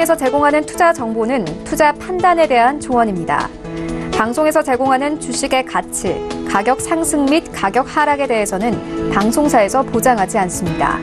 방송에서 제공하는 투자 정보는 투자 판단에 대한 조언입니다. 방송에서 제공하는 주식의 가치, 가격 상승 및 가격 하락에 대해서는 방송사에서 보장하지 않습니다.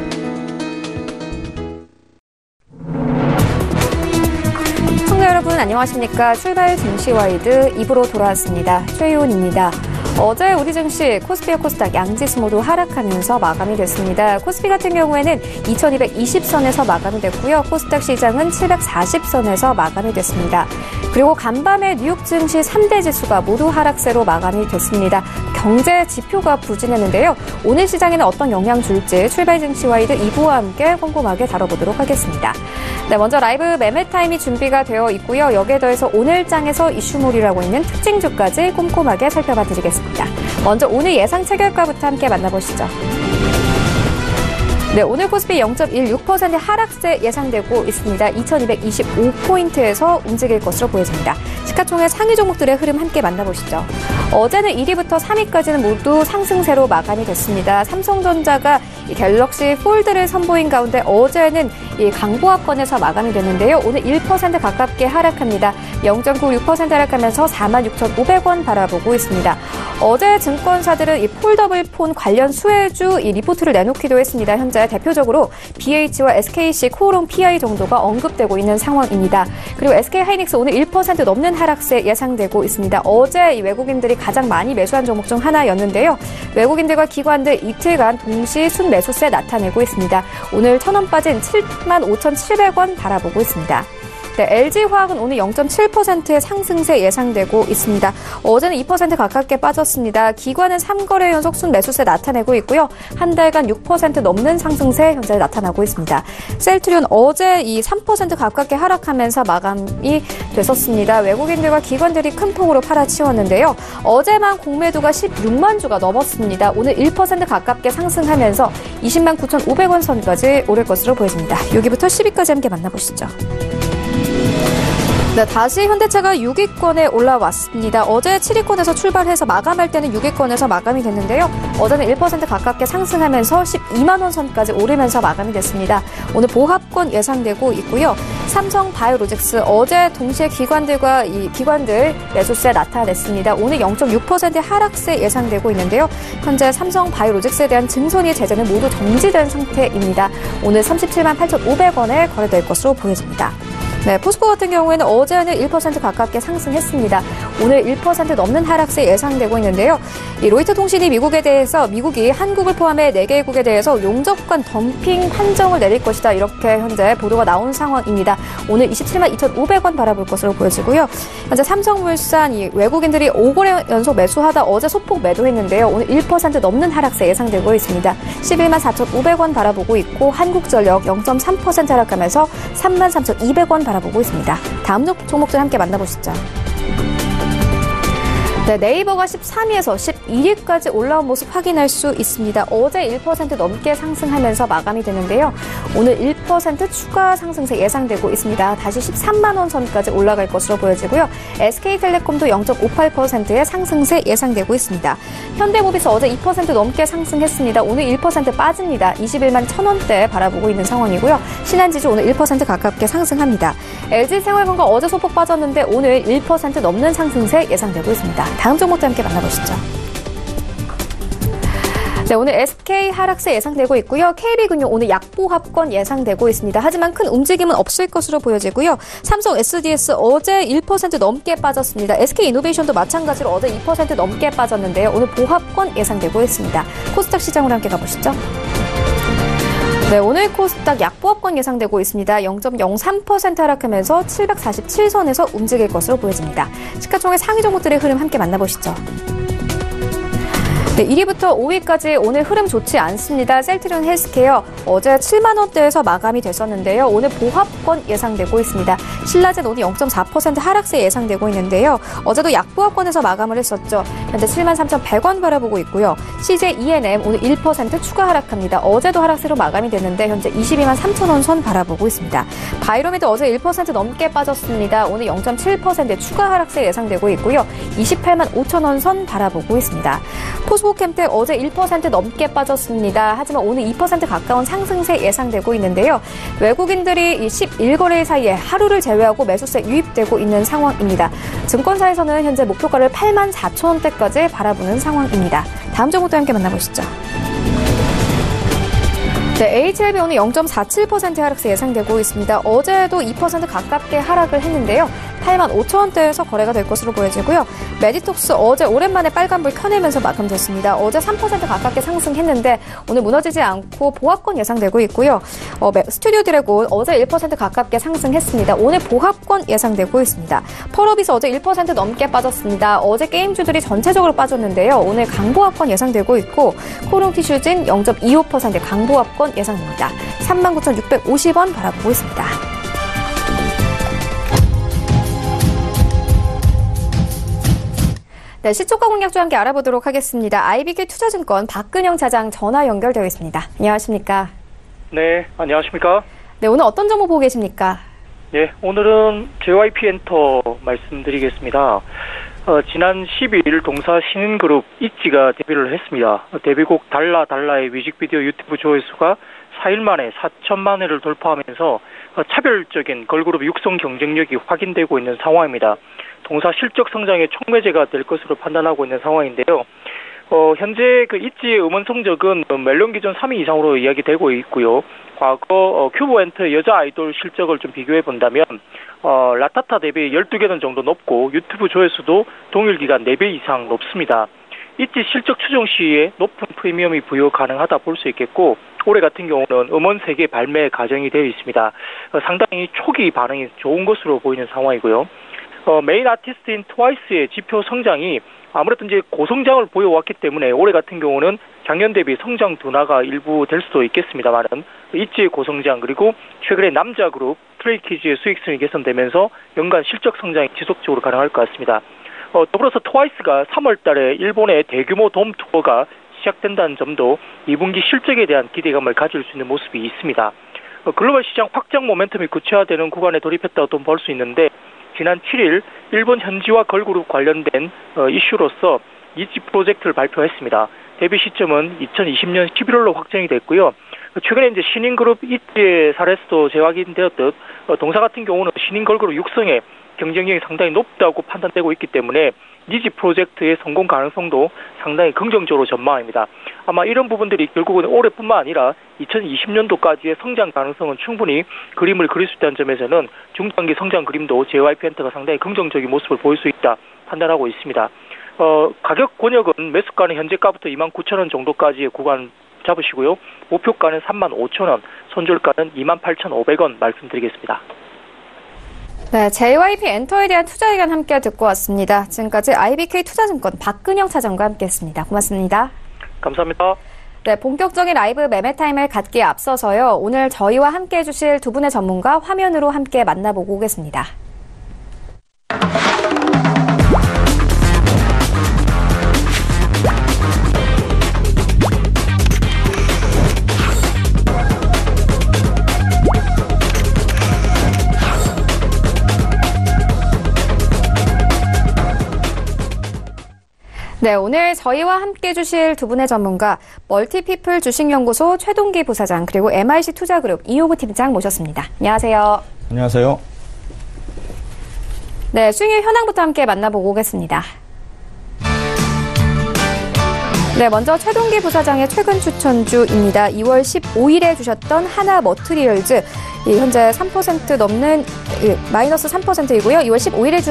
시청자 여러분 안녕하십니까? 출발 증시와이드 2부로 돌아왔습니다. 최희원입니다. 어제 우리 증시 코스피와 코스닥 양지수 모두 하락하면서 마감이 됐습니다. 코스피 같은 경우에는 2220선에서 마감이 됐고요. 코스닥 시장은 740선에서 마감이 됐습니다. 그리고 간밤에 뉴욕 증시 3대 지수가 모두 하락세로 마감이 됐습니다. 경제 지표가 부진했는데요. 오늘 시장에는 어떤 영향 줄지 출발 증시와이드 2부와 함께 꼼꼼하게 다뤄보도록 하겠습니다. 네, 먼저 라이브 매매 타임이 준비가 되어 있고요. 여기에 더해서 오늘 장에서 이슈몰이라고 있는 특징주까지 꼼꼼하게 살펴봐 드리겠습니다. 먼저 오늘 예상 체결가부터 함께 만나보시죠. 네, 오늘 코스피 0.16% 하락세 예상되고 있습니다. 2225포인트에서 움직일 것으로 보여집니다. 시가총액 상위 종목들의 흐름 함께 만나보시죠. 어제는 1위부터 3위까지는 모두 상승세로 마감이 됐습니다. 삼성전자가 이 갤럭시 폴드를 선보인 가운데 어제는 이 강보합권에서 마감이 됐는데요. 오늘 1% 가깝게 하락합니다. 0.96% 하락하면서 46,500원 바라보고 있습니다. 어제 증권사들은 이 폴더블 폰 관련 수혜주 이 리포트를 내놓기도 했습니다. 현재 대표적으로 BH와 SKC 코오롱 PI 정도가 언급되고 있는 상황입니다. 그리고 SK하이닉스 오늘 1% 넘는 하락세 예상되고 있습니다. 어제 이 외국인들이 가장 많이 매수한 종목 중 하나였는데요. 외국인들과 기관들 이틀간 동시 순매수세 나타내고 있습니다. 오늘 1,000원 빠진 75,700원 바라보고 있습니다. 네, LG화학은 오늘 0.7%의 상승세 예상되고 있습니다. 어제는 2% 가깝게 빠졌습니다. 기관은 3거래 연속 순매수세 나타내고 있고요. 한 달간 6% 넘는 상승세 현재 나타나고 있습니다. 셀트리온 어제 이 3% 가깝게 하락하면서 마감이 됐었습니다. 외국인들과 기관들이 큰 폭으로 팔아치웠는데요. 어제만 공매도가 16만 주가 넘었습니다. 오늘 1% 가깝게 상승하면서 20만 9,500원 선까지 오를 것으로 보여집니다. 6위부터 10위까지 함께 만나보시죠. 네, 다시 현대차가 6위권에 올라왔습니다. 어제 7위권에서 출발해서 마감할 때는 6위권에서 마감이 됐는데요. 어제는 1% 가깝게 상승하면서 12만 원 선까지 오르면서 마감이 됐습니다. 오늘 보합권 예상되고 있고요. 삼성바이오로직스 어제 동시에 기관들 매수세 나타냈습니다. 오늘 0.6% 하락세 예상되고 있는데요. 현재 삼성바이오로직스에 대한 증손이 제재는 모두 정지된 상태입니다. 오늘 37만 8,500원에 거래될 것으로 보여집니다. 네, 포스코 같은 경우에는 어제는 1% 가깝게 상승했습니다. 오늘 1% 넘는 하락세 예상되고 있는데요. 이 로이터 통신이 미국이 한국을 포함해 4개국에 대해서 용접관 덤핑 판정을 내릴 것이다. 이렇게 현재 보도가 나온 상황입니다. 오늘 27만 2,500원 바라볼 것으로 보여지고요. 현재 삼성물산 외국인들이 5거래 연속 매수하다 어제 소폭 매도했는데요. 오늘 1% 넘는 하락세 예상되고 있습니다. 11만 4,500원 바라보고 있고 한국전력 0.3% 하락하면서 3만 3,200원 바라보고 있습니다. 다음 종목들 함께 만나보시죠. 네, 네이버가 13위에서 11위까지 올라온 모습 확인할 수 있습니다. 어제 1% 넘게 상승하면서 마감이 되는데요. 오늘 1% 추가 상승세 예상되고 있습니다. 다시 13만 원 선까지 올라갈 것으로 보여지고요. SK텔레콤도 0.58%의 상승세 예상되고 있습니다. 현대모비스 어제 2% 넘게 상승했습니다. 오늘 1% 빠집니다. 21만 1,000원대 바라보고 있는 상황이고요. 신한지주 오늘 1% 가깝게 상승합니다. LG생활건강 어제 소폭 빠졌는데 오늘 1% 넘는 상승세 예상되고 있습니다. 다음 종목도 함께 만나보시죠. 네, 오늘 SK 하락세 예상되고 있고요. KB금융 오늘 약보합권 예상되고 있습니다. 하지만 큰 움직임은 없을 것으로 보여지고요. 삼성 SDS 어제 1% 넘게 빠졌습니다. SK이노베이션도 마찬가지로 어제 2% 넘게 빠졌는데요. 오늘 보합권 예상되고 있습니다. 코스닥 시장으로 함께 가보시죠. 네, 오늘 코스닥 약보합권 예상되고 있습니다. 0.03% 하락하면서 747선에서 움직일 것으로 보여집니다. 시가총액 상위 종목들의 흐름 함께 만나보시죠. 네, 1위부터 5위까지 오늘 흐름 좋지 않습니다. 셀트리온 헬스케어 어제 7만 원대에서 마감이 됐었는데요. 오늘 보합권 예상되고 있습니다. 신라젠 오늘 0.4% 하락세 예상되고 있는데요. 어제도 약보합권에서 마감을 했었죠. 현재 7만 3,100원 바라보고 있고요. CJ ENM 오늘 1% 추가 하락합니다. 어제도 하락세로 마감이 됐는데 현재 22만 3,000원 선 바라보고 있습니다. 바이로메드 어제 1% 넘게 빠졌습니다. 오늘 0.7% 추가 하락세 예상되고 있고요. 28만 5,000원 선 바라보고 있습니다. 포스코 한국캠텍 어제 1% 넘게 빠졌습니다. 하지만 오늘 2% 가까운 상승세 예상되고 있는데요. 외국인들이 이 11거래일 사이에 하루를 제외하고 매수세 유입되고 있는 상황입니다. 증권사에서는 현재 목표가를 84,000원대까지 바라보는 상황입니다. 다음 종목도 함께 만나보시죠. 네, HLB 오늘 0.47% 하락세 예상되고 있습니다. 어제도 2% 가깝게 하락을 했는데요. 85,000원대에서 거래가 될 것으로 보여지고요. 메디톡스 어제 오랜만에 빨간불 켜내면서 마감됐습니다. 어제 3% 가깝게 상승했는데 오늘 무너지지 않고 보합권 예상되고 있고요. 스튜디오 드래곤 어제 1% 가깝게 상승했습니다. 오늘 보합권 예상되고 있습니다. 펄어비스 어제 1% 넘게 빠졌습니다. 어제 게임주들이 전체적으로 빠졌는데요. 오늘 강보합권 예상되고 있고 코롱티슈진 0.25% 강보합권 예상됩니다. 39,650원 바라보고 있습니다. 네, 시초가 공략주 함께 알아보도록 하겠습니다. IBK 투자증권 박근영 차장 전화 연결되어 있습니다. 안녕하십니까? 네, 안녕하십니까? 네, 오늘 어떤 정보 보고 계십니까? 네, 오늘은 JYP 엔터 말씀드리겠습니다. 지난 12일 동사 신인그룹 있지가 데뷔를 했습니다. 데뷔곡 달라의 뮤직비디오 유튜브 조회수가 4일 만에 4천만 회를 돌파하면서 차별적인 걸그룹 육성 경쟁력이 확인되고 있는 상황입니다. 동사 실적 성장의 촉매제가 될 것으로 판단하고 있는 상황인데요. 현재 그 있지의 음원 성적은 멜론 기준 3위 이상으로 이야기되고 있고요. 과거 큐브엔터의 여자 아이돌 실적을 좀 비교해 본다면 라타타 대비 12개는 정도 높고 유튜브 조회수도 동일 기간 4배 이상 높습니다. 있지 실적 추정 시에 높은 프리미엄이 부여 가능하다 볼 수 있겠고 올해 같은 경우는 음원 3개 발매 가정이 되어 있습니다. 상당히 초기 반응이 좋은 것으로 보이는 상황이고요. 메인 아티스트인 트와이스의 지표 성장이 아무래도 이제 고성장을 보여왔기 때문에 올해 같은 경우는 작년 대비 성장 둔화가 일부 될 수도 있겠습니다만은 있지의 고성장 그리고 최근에 남자 그룹 트레이키즈의 수익성이 개선되면서 연간 실적 성장이 지속적으로 가능할 것 같습니다. 더불어서 트와이스가 3월 달에 일본의 대규모 돔 투어가 시작된다는 점도 2분기 실적에 대한 기대감을 가질 수 있는 모습이 있습니다. 글로벌 시장 확장 모멘텀이 구체화되는 구간에 돌입했다고 볼 수 있는데 지난 7일 일본 현지화 걸그룹 관련된 이슈로서 있지 프로젝트를 발표했습니다. 데뷔 시점은 2020년 11월로 확정이 됐고요. 최근에 이제 신인 그룹 있지의 사례도 재확인되었듯 동사 같은 경우는 신인 걸그룹 육성에 경쟁력이 상당히 높다고 판단되고 있기 때문에 니지 프로젝트의 성공 가능성도 상당히 긍정적으로 전망합니다. 아마 이런 부분들이 결국은 올해뿐만 아니라 2020년도까지의 성장 가능성은 충분히 그림을 그릴 수 있다는 점에서는 중장기 성장 그림도 JYP 엔터가 상당히 긍정적인 모습을 보일 수 있다 판단하고 있습니다. 가격 권역은 매수가는 현재가부터 29,000원 정도까지의 구간 잡으시고요. 목표가는 35,000원, 손절가는 28,500원 말씀드리겠습니다. 네, JYP 엔터에 대한 투자 의견 함께 듣고 왔습니다. 지금까지 IBK 투자증권 박근영 차장과 함께했습니다. 고맙습니다. 감사합니다. 네, 본격적인 라이브 매매 타임을 갖기에 앞서서요. 오늘 저희와 함께 해주실 두 분의 전문가 화면으로 함께 만나보고 오겠습니다. 네, 오늘 저희와 함께 해주실 두 분의 전문가 멀티피플 주식연구소 최동기 부사장 그리고 MIC 투자그룹 이용우 팀장 모셨습니다. 안녕하세요. 안녕하세요. 네, 수익률 현황부터 함께 만나보고 오겠습니다. 네, 먼저 최동기 부사장의 최근 추천주입니다. 2월 15일에 주셨던 하나머트리얼즈 현재 3% 넘는 마이너스 3%이고요. 2월 15일에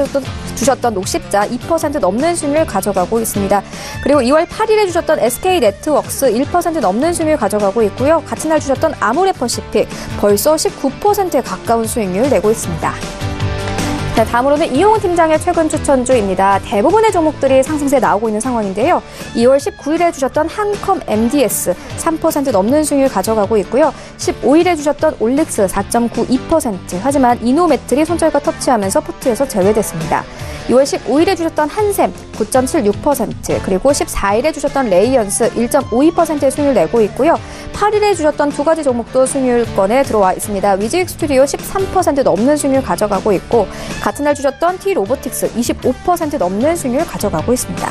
주셨던 녹십자 2% 넘는 수익률 가져가고 있습니다. 그리고 2월 8일에 주셨던 SK네트웍스 1% 넘는 수익률 가져가고 있고요. 같은 날 주셨던 아모레퍼시픽 벌써 19%에 가까운 수익률 내고 있습니다. 네, 다음으로는 이용우 팀장의 최근 추천주입니다. 대부분의 종목들이 상승세에 나오고 있는 상황인데요. 2월 19일에 주셨던 한컴 MDS 3% 넘는 수익률 가져가고 있고요. 15일에 주셨던 올릭스 4.92% 하지만 이노메틀이 손절가 터치하면서 포트에서 제외됐습니다. 2월 15일에 주셨던 한샘 9.76% 그리고 14일에 주셨던 레이언스 1.52%의 수익률을 내고 있고요. 8일에 주셨던 두 가지 종목도 수익률권에 들어와 있습니다. 위즈익 스튜디오 13% 넘는 수익률 가져가고 있고 같은 날 주셨던 T로보틱스 25% 넘는 수익률 가져가고 있습니다.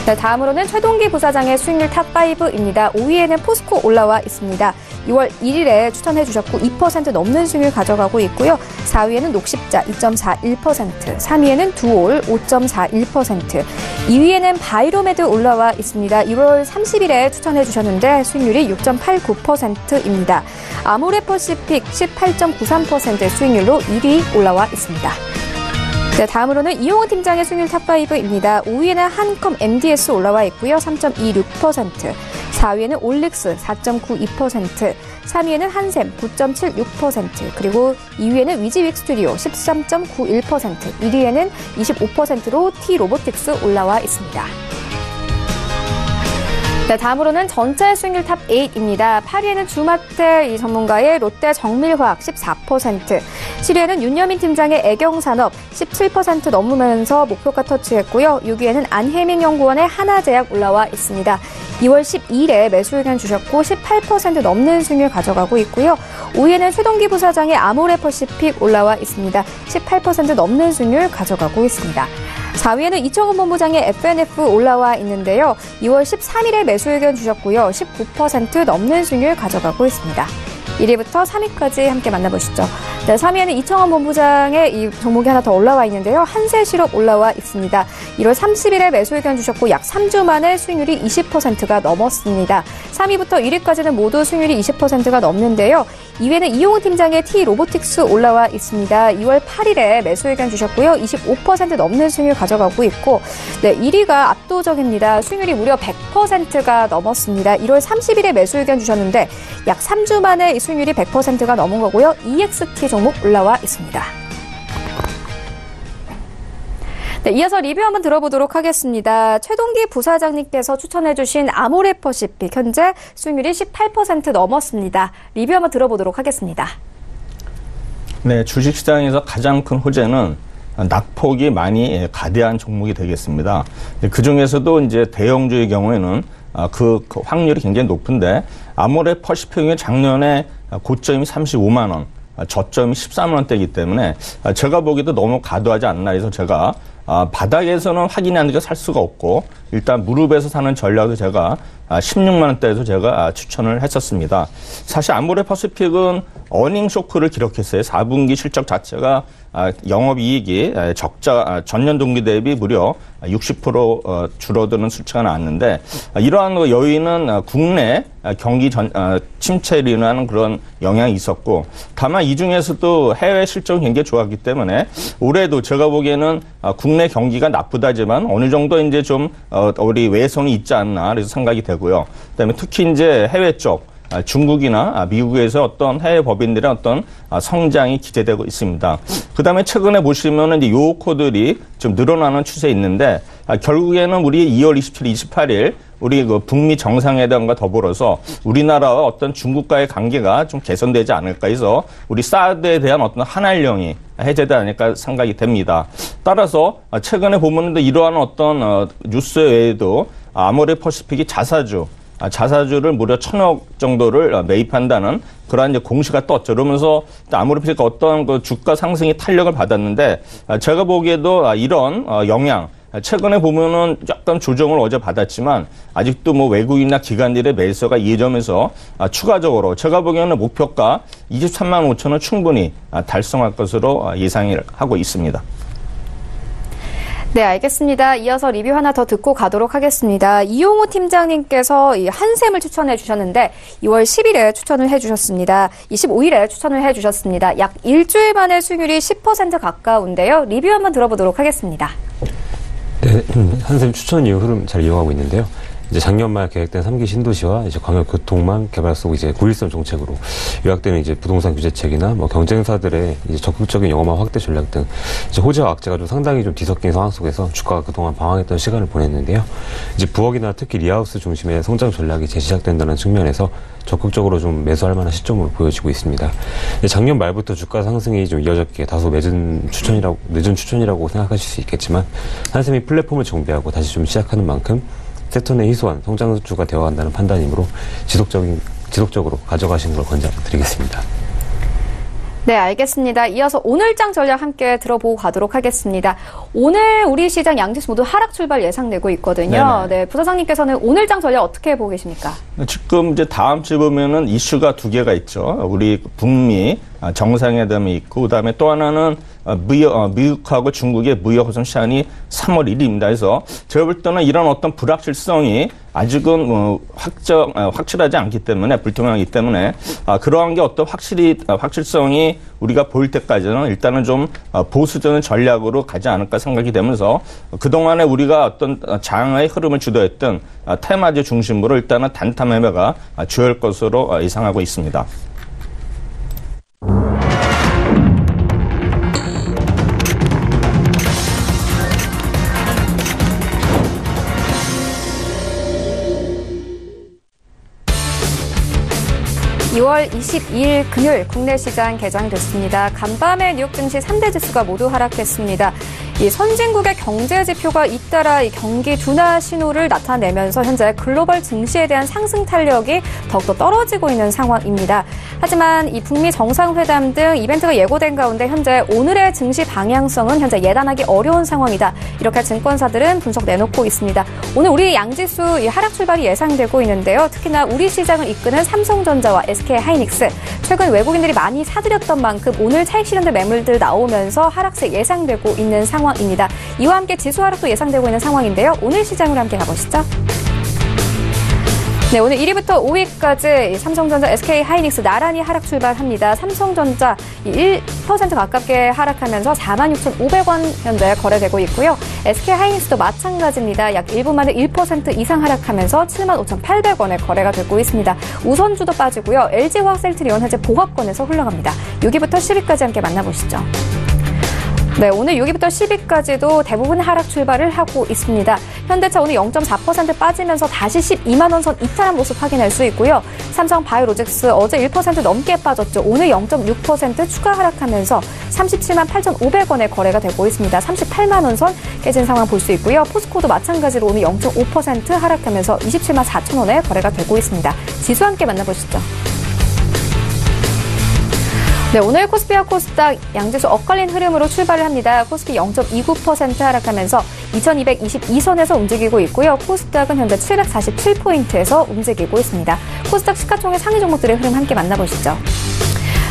네, 다음으로는 최동기 부사장의 수익률 탑5입니다. 5위에는 포스코 올라와 있습니다. 6월 1일에 추천해 주셨고 2% 넘는 수익률 가져가고 있고요. 4위에는 녹십자 2.41%, 3위에는 두올 5.41%, 2위에는 바이로메드 올라와 있습니다. 1월 30일에 추천해 주셨는데 수익률이 6.89%입니다. 아모레퍼시픽 18.93% 수익률로 1위 올라와 있습니다. 네, 다음으로는 이용훈 팀장의 수익률 탑5입니다. 5위에는 한컴 MDS 올라와 있고요. 3.26%, 4위에는 올릭스 4.92%, 3위에는 한샘 9.76%, 그리고 2위에는 위지윅 스튜디오 13.91%, 1위에는 25%로 T로보틱스 올라와 있습니다. 네, 다음으로는 전체 수익률 탑8입니다. 8위에는 주마텔 이 전문가의 롯데 정밀화학 14%, 7위에는 윤여민 팀장의 애경산업 17% 넘으면서 목표가 터치했고요. 6위에는 안혜민 연구원의 하나제약 올라와 있습니다. 2월 12일에 매수 의견 주셨고 18% 넘는 수익률 가져가고 있고요. 5위에는 최동기 부사장의 아모레퍼시픽 올라와 있습니다. 18% 넘는 수익률 가져가고 있습니다. 4위에는 이청훈 본부장의 FNF 올라와 있는데요. 2월 13일에 매수 의견 주셨고요. 19% 넘는 수익률 가져가고 있습니다. 1위부터 3위까지 함께 만나보시죠. 네, 3위에는 이청원 본부장의 이 종목이 하나 더 올라와 있는데요. 한세실업 올라와 있습니다. 1월 30일에 매수 의견 주셨고 약 3주 만에 수익률이 20%가 넘었습니다. 3위부터 1위까지는 모두 수익률이 20%가 넘는데요. 2위에는 이용훈 팀장의 T로보틱스 올라와 있습니다. 2월 8일에 매수 의견 주셨고요. 25% 넘는 수익률 가져가고 있고, 네, 1위가 압도적입니다. 수익률이 무려 100%가 넘었습니다. 1월 30일에 매수 의견 주셨는데 약 3주 만에 이 수익률이 100%가 넘은 거고요. EXT 종목 올라와 있습니다. 네, 이어서 리뷰 한번 들어보도록 하겠습니다. 최동기 부사장님께서 추천해주신 아모레퍼시픽 현재 수익률이 18% 넘었습니다. 리뷰 한번 들어보도록 하겠습니다. 네, 주식시장에서 가장 큰 호재는 낙폭이 많이 가대한 종목이 되겠습니다. 그 중에서도 이제 대형주의 경우에는 그 확률이 굉장히 높은데, 아모레퍼시픽이 작년에 고점이 35만 원, 저점이 13만 원대이기 때문에 제가 보기에도 너무 과도하지 않나 해서 제가 바닥에서는 확인이 안 되게 살 수가 없고, 일단 무릎에서 사는 전략을 제가 16만 원대에서 제가 추천을 했었습니다. 사실 아모레퍼시픽은 어닝 쇼크를 기록했어요. 4분기 실적 자체가 영업이익이 적자 전년 동기 대비 무려 60% 줄어드는 수치가 나왔는데, 이러한 여유는 국내 경기 침체로 인한 그런 영향이 있었고, 다만 이 중에서도 해외 실적이 굉장히 좋았기 때문에 올해도 제가 보기에는 국내 경기가 나쁘다지만 어느 정도 이제 좀 우리 외성이 있지 않나 그래서 생각이 되고요. 그다음에 특히 이제 해외 쪽 중국이나 미국에서 어떤 해외 법인들의 어떤 성장이 기대되고 있습니다. 그 다음에 최근에 보시면은 이제 요코들이 좀 늘어나는 추세에 있는데, 결국에는 우리 2월 27일, 28일 우리 그 북미 정상회담과 더불어서 우리나라와 어떤 중국과의 관계가 좀 개선되지 않을까 해서 우리 사드에 대한 어떤 한한령이 해제되지 않을까 생각이 됩니다. 따라서 최근에 보면은 이러한 어떤 뉴스 외에도 아모레퍼시픽이 자사주를 무려 1,000억 정도를 매입한다는 그러한 이제 공시가 떴죠. 그러면서 아모레퍼시픽 어떤 그 주가 상승이 탄력을 받았는데, 제가 보기에도 이런 영향, 최근에 보면은 약간 조정을 어제 받았지만 아직도 뭐 외국인이나 기관들의 매수가 이점에서 추가적으로 제가 보기에는 목표가 23만 5천 원 충분히 달성할 것으로 예상을 하고 있습니다. 네, 알겠습니다. 이어서 리뷰 하나 더 듣고 가도록 하겠습니다. 이용호 팀장님께서 이 한샘을 추천해 주셨는데 2월 10일에 추천을 해 주셨습니다. 25일에 추천을 해 주셨습니다. 약 일주일 만에 수익률이 10% 가까운데요. 리뷰 한번 들어보도록 하겠습니다. 네, 한샘 추천 이후 흐름 잘 이용하고 있는데요. 이제 작년 말 계획된 3기 신도시와 이제 광역교통망 개발 속 이제 9.13 정책으로 요약되는 이제 부동산 규제책이나 뭐 경쟁사들의 이제 적극적인 영업망 확대 전략 등 이제 호재와 악재가 좀 상당히 좀 뒤섞인 상황 속에서 주가가 그동안 방황했던 시간을 보냈는데요. 이제 부엌이나 특히 리하우스 중심의 성장 전략이 재시작된다는 측면에서 적극적으로 좀 매수할 만한 시점으로 보여지고 있습니다. 작년 말부터 주가 상승이 좀 이어졌기에 다소 늦은 추천이라고 생각하실 수 있겠지만, 한샘이 플랫폼을 정비하고 다시 좀 시작하는 만큼 섹터 내 희소한 성장주가 되어간다는 판단이므로 지속적으로 가져가시는 걸 권장드리겠습니다. 네, 알겠습니다. 이어서 오늘장 전략 함께 들어보고 가도록 하겠습니다. 오늘 우리 시장 양지수 모두 하락 출발 예상되고 있거든요. 네네. 네, 부사장님께서는 오늘장 전략 어떻게 보고 계십니까? 지금 이제 다음 주에 보면은 이슈가 두 개가 있죠. 우리 북미 정상회담이 있고, 그다음에 또 하나는 미국하고 중국의 무역 호선 시한이 3월 1일입니다. 그래서 제가 볼 때는 이런 어떤 불확실성이 아직은 확실하지 않기 때문에, 불투명하기 때문에 그러한 게 어떤 확실성이 우리가 보일 때까지는 일단은 좀 보수적인 전략으로 가지 않을까 생각이 되면서, 그동안에 우리가 어떤 장의 흐름을 주도했던 테마주 중심으로 일단은 단타 매매가 주요할 것으로 예상하고 있습니다. (2월 22일) 금요일 국내 시장 개장됐습니다. 간밤에 뉴욕 증시 3대 지수가 모두 하락했습니다. 이 선진국의 경제 지표가 잇따라 이 경기 둔화 신호를 나타내면서 현재 글로벌 증시에 대한 상승 탄력이 더욱더 떨어지고 있는 상황입니다. 하지만 이 북미 정상회담 등 이벤트가 예고된 가운데 현재 오늘의 증시 방향성은 현재 예단하기 어려운 상황이다. 이렇게 증권사들은 분석 내놓고 있습니다. 오늘 우리 양지수 이 하락 출발이 예상되고 있는데요. 특히나 우리 시장을 이끄는 삼성전자와 SK하이닉스, 최근 외국인들이 많이 사들였던 만큼 오늘 차익 실현된 매물들 나오면서 하락세 예상되고 있는 상황입니다. 이와 함께 지수 하락도 예상되고 있는 상황인데요. 오늘 시장으로 함께 가보시죠. 네, 오늘 1위부터 5위까지 삼성전자, SK하이닉스 나란히 하락 출발합니다. 삼성전자 1% 가깝게 하락하면서 46,500원 현재 거래되고 있고요. SK하이닉스도 마찬가지입니다. 약 1분 만에 1% 이상 하락하면서 75,800원에 거래가 되고 있습니다. 우선주도 빠지고요. LG화학셀트리온 현재 보합권에서 흘러갑니다. 6위부터 10위까지 함께 만나보시죠. 네, 오늘 6위부터 10위까지도 대부분 하락 출발을 하고 있습니다. 현대차 오늘 0.4% 빠지면서 다시 12만 원 선 이탈한 모습 확인할 수 있고요. 삼성바이오로직스 어제 1% 넘게 빠졌죠. 오늘 0.6% 추가 하락하면서 37만 8,500원에 거래가 되고 있습니다. 38만 원 선 깨진 상황 볼 수 있고요. 포스코도 마찬가지로 오늘 0.5% 하락하면서 27만 4천 원에 거래가 되고 있습니다. 지수 함께 만나보시죠. 네, 오늘 코스피와 코스닥 양지수 엇갈린 흐름으로 출발을 합니다. 코스피 0.29% 하락하면서 2222선에서 움직이고 있고요. 코스닥은 현재 747포인트에서 움직이고 있습니다. 코스닥 시가총액 상위 종목들의 흐름 함께 만나보시죠.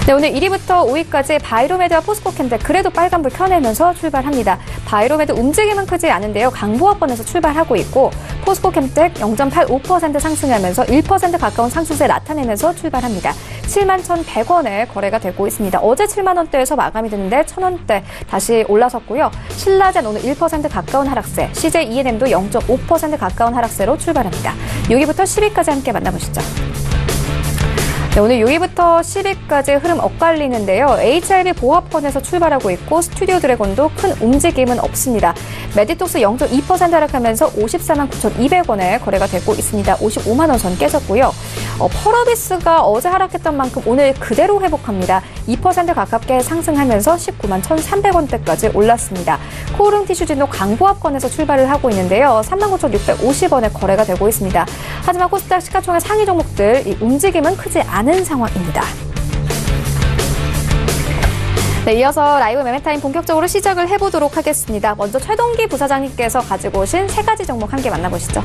네, 오늘 1위부터 5위까지 바이로메드와 포스코캠텍 그래도 빨간불 켜내면서 출발합니다. 바이로메드 움직임은 크지 않은데요. 강보합권에서 출발하고 있고 포스코캠텍 0.85% 상승하면서 1% 가까운 상승세 나타내면서 출발합니다. 71,100원에 거래가 되고 있습니다. 어제 7만 원대에서 마감이 됐는데 1,000원대 다시 올라섰고요. 신라젠 오늘 1% 가까운 하락세, CJ E&M도 0.5% 가까운 하락세로 출발합니다. 6위부터 10위까지 함께 만나보시죠. 네, 오늘 6위부터 10위까지 흐름 엇갈리는데요. HLB 보합권에서 출발하고 있고 스튜디오 드래곤도 큰 움직임은 없습니다. 메디톡스 0.2% 하락하면서 54만 9,200원에 거래가 되고 있습니다. 55만 원 선 깨졌고요. 펄어비스가 어제 하락했던 만큼 오늘 그대로 회복합니다. 2% 가깝게 상승하면서 19만 1,300원대까지 올랐습니다. 코오롱 티슈진도 강보합권에서 출발을 하고 있는데요. 39,650원에 거래가 되고 있습니다. 하지만 코스닥 시가총액 상위 종목들 이 움직임은 크지 않은 상황입니다. 네, 이어서 라이브 매매타임 본격적으로 시작을 해보도록 하겠습니다. 먼저 최동기 부사장님께서 가지고 오신 세 가지 종목 함께 만나보시죠.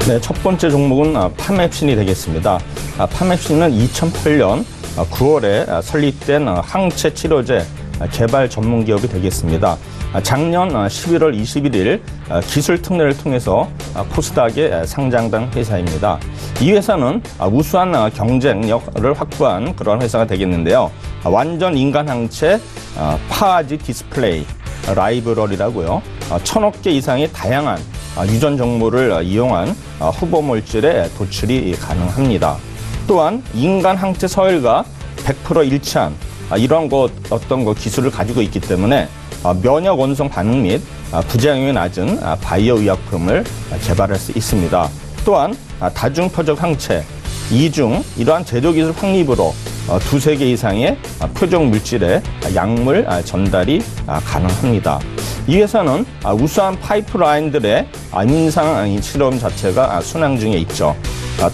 네, 첫 번째 종목은 파맵신이 되겠습니다. 파맵신은 2008년 9월에 설립된 항체 치료제 개발 전문 기업이 되겠습니다. 작년 11월 21일 기술 특례를 통해서 코스닥에 상장된 회사입니다. 이 회사는 우수한 경쟁력을 확보한 그런 회사가 되겠는데요. 완전 인간 항체 파아지 디스플레이 라이브러리라고요. 1,000억 개 이상의 다양한 유전 정보를 이용한 후보 물질의 도출이 가능합니다. 또한 인간 항체 서열과 100% 일치한 이런 어떤 기술을 가지고 있기 때문에 면역 원성 반응 및 부작용이 낮은 바이오 의약품을 개발할 수 있습니다. 또한 다중 표적 항체, 이중 이러한 제조 기술 확립으로 두세 개 이상의 표적 물질의 약물 전달이 가능합니다. 이 회사는 우수한 파이프라인들의 임상 실험 자체가 순항 중에 있죠.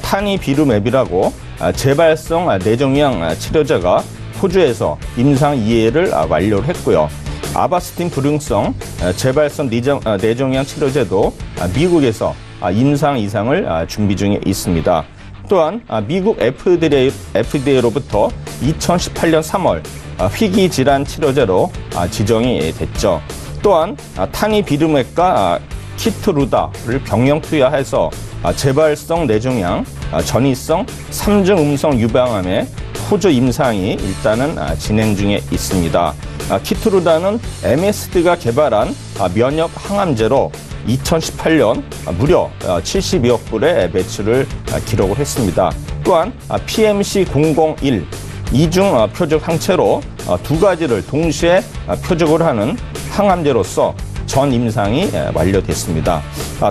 타니비루맵이라고 재발성 뇌종양 치료제가 호주에서 임상 2회를 완료를 했고요. 아바스틴 불응성 재발성 뇌종양 치료제도 미국에서 임상 이상을 준비 중에 있습니다. 또한 미국 FDA로부터 2018년 3월 희귀 질환 치료제로 지정이 됐죠. 또한 타니비루맥과 키트루다를 병용 투여해서 재발성 뇌종양, 전이성 3중 음성 유방암의 호주 임상이 일단은 진행 중에 있습니다. 키트루다는 MSD가 개발한 면역 항암제로 2018년 무려 72억 불의 매출을 기록을 했습니다. 또한 PMC001 이중 표적 항체로 두 가지를 동시에 표적을 하는 항암제로서 전 임상이 완료됐습니다.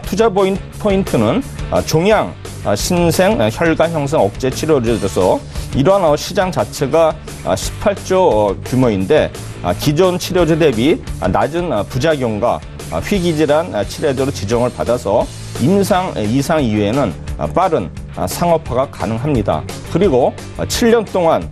투자 포인트는 종양 신생 혈관 형성 억제 치료제로서 이러한 시장 자체가 18조 규모인데 기존 치료제 대비 낮은 부작용과 희귀질환 치료제로 지정을 받아서 임상 이상 이후에는 빠른 상업화가 가능합니다. 그리고 7년 동안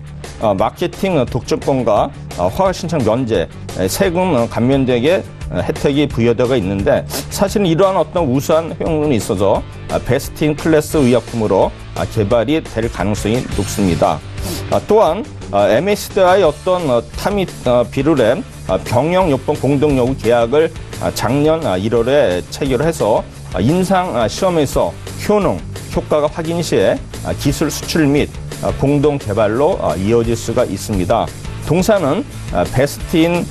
마케팅 독점권과 허가 신청 면제, 세금 감면되게 혜택이 부여되어 있는데 사실은 이러한 어떤 우수한 효능이 있어서 베스트 클래스 의약품으로 개발이 될 가능성이 높습니다. 또한 MSD와의 어떤 타미비루렘 병용요법 공동연구 계약을 작년 1월에 체결해서 임상 시험에서 효과가 확인 시에 기술 수출 및 공동 개발로 이어질 수가 있습니다. 동사는 베스트인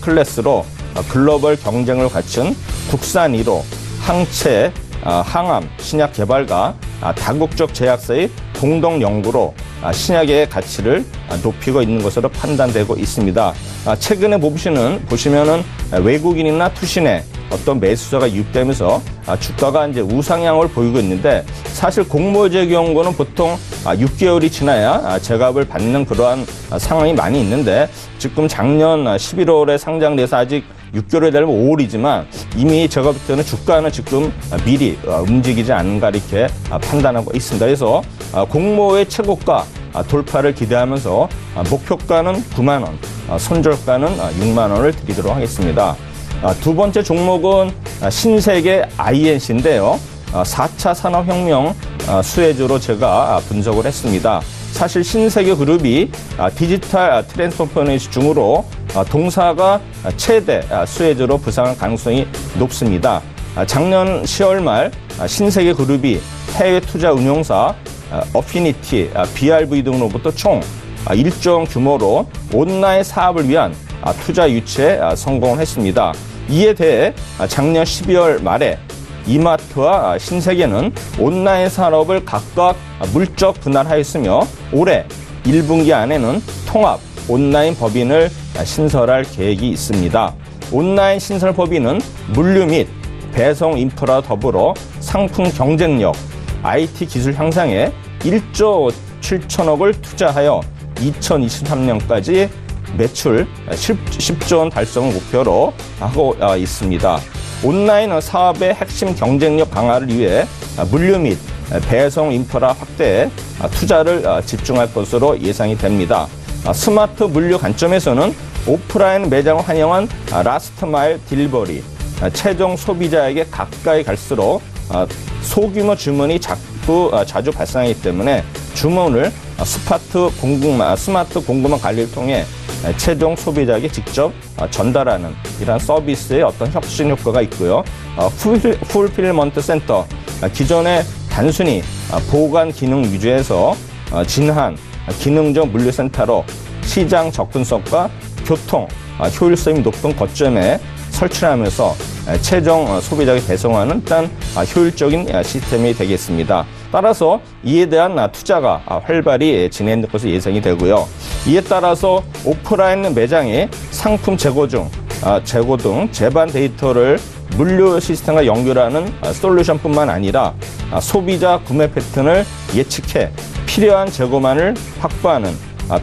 클래스로 글로벌 경쟁을 갖춘 국산 1호 항체, 항암, 신약 개발과 다국적 제약사의 공동 연구로 신약의 가치를 높이고 있는 것으로 판단되고 있습니다. 최근에 보시면은 외국인이나 투신의 어떤 매수자가 유입되면서 주가가 이제 우상향을 보이고 있는데 사실 공모주의 경우는 보통 6개월이 지나야 제값을 받는 그러한 상황이 많이 있는데 지금 작년 11월에 상장돼서 아직 6개월이 되면 5월이지만 이미 제가 볼 때는 주가는 지금 미리 움직이지 않는가 이렇게 판단하고 있습니다. 그래서 공모의 최고가 돌파를 기대하면서 목표가는 9만 원, 손절가는 6만 원을 드리도록 하겠습니다. 두 번째 종목은 신세계 INC인데요. 4차 산업혁명 수혜주로 제가 분석을 했습니다. 사실 신세계 그룹이 디지털 트랜스포메이션 중으로 동사가 최대 수혜주로 부상할 가능성이 높습니다. 작년 10월 말 신세계 그룹이 해외 투자 운용사 어피니티, BRV 등으로부터 총 1조 규모로 온라인 사업을 위한 투자 유치에 성공을 했습니다. 이에 대해 작년 12월 말에 이마트와 신세계는 온라인 산업을 각각 물적 분할하였으며 올해 1분기 안에는 통합 온라인 법인을 신설할 계획이 있습니다. 온라인 신설 법인은 물류 및 배송 인프라 더불어 상품 경쟁력, IT 기술 향상에 1조 7천억을 투자하여 2023년까지 매출 10조 원 달성을 목표로 하고 있습니다. 온라인 사업의 핵심 경쟁력 강화를 위해 물류 및 배송 인프라 확대에 투자를 집중할 것으로 예상이 됩니다. 스마트 물류 관점에서는 오프라인 매장을 환영한 라스트 마일 딜리버리, 최종 소비자에게 가까이 갈수록 소규모 주문이 자주 발생하기 때문에 주문을 스마트 공급망 관리를 통해 최종 소비자에게 직접 전달하는 이러한 서비스의 어떤 혁신 효과가 있고요. 풀필먼트 센터, 기존의 단순히 보관 기능 위주에서 진한 기능적 물류센터로 시장 접근성과 교통 효율성이 높은 거점에 설치하면서 최종 소비자에게 배송하는 일단 효율적인 시스템이 되겠습니다. 따라서 이에 대한 투자가 활발히 진행될 것으로 예상이 되고요. 이에 따라서 오프라인 매장의 상품 재고 등 재반 데이터를 물류 시스템과 연결하는 솔루션뿐만 아니라 소비자 구매 패턴을 예측해 필요한 재고만을 확보하는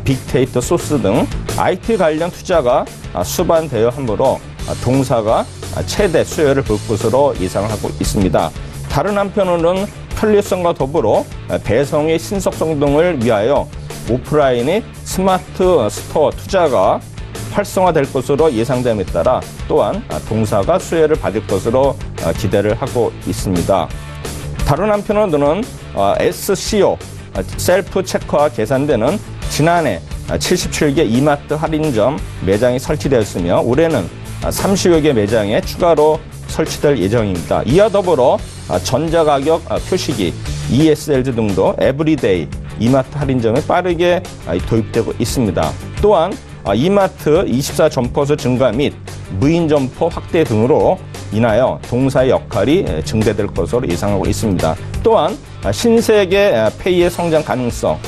빅데이터 소스 등 IT 관련 투자가 수반되어 함으로 동사가 최대 수혜를 볼 것으로 예상을 하고 있습니다. 다른 한편으로는 편리성과 더불어 배송의 신속성 등을 위하여 오프라인의 스마트 스토어 투자가 활성화될 것으로 예상됨에 따라 또한 동사가 수혜를 받을 것으로 기대를 하고 있습니다. 다른 한편으로는 SCO, 셀프 체크와 계산되는 지난해 77개 이마트 할인점 매장이 설치되었으며 올해는 30여 개 매장에 추가로 설치될 예정입니다. 이와 더불어 전자가격 표시기, ESL 등도 에브리데이 이마트 할인점에 빠르게 도입되고 있습니다. 또한 이마트 24 점포수 증가 및 무인 점포 확대 등으로 인하여 동사의 역할이 증대될 것으로 예상하고 있습니다. 또한 신세계 페이의 성장 가능성,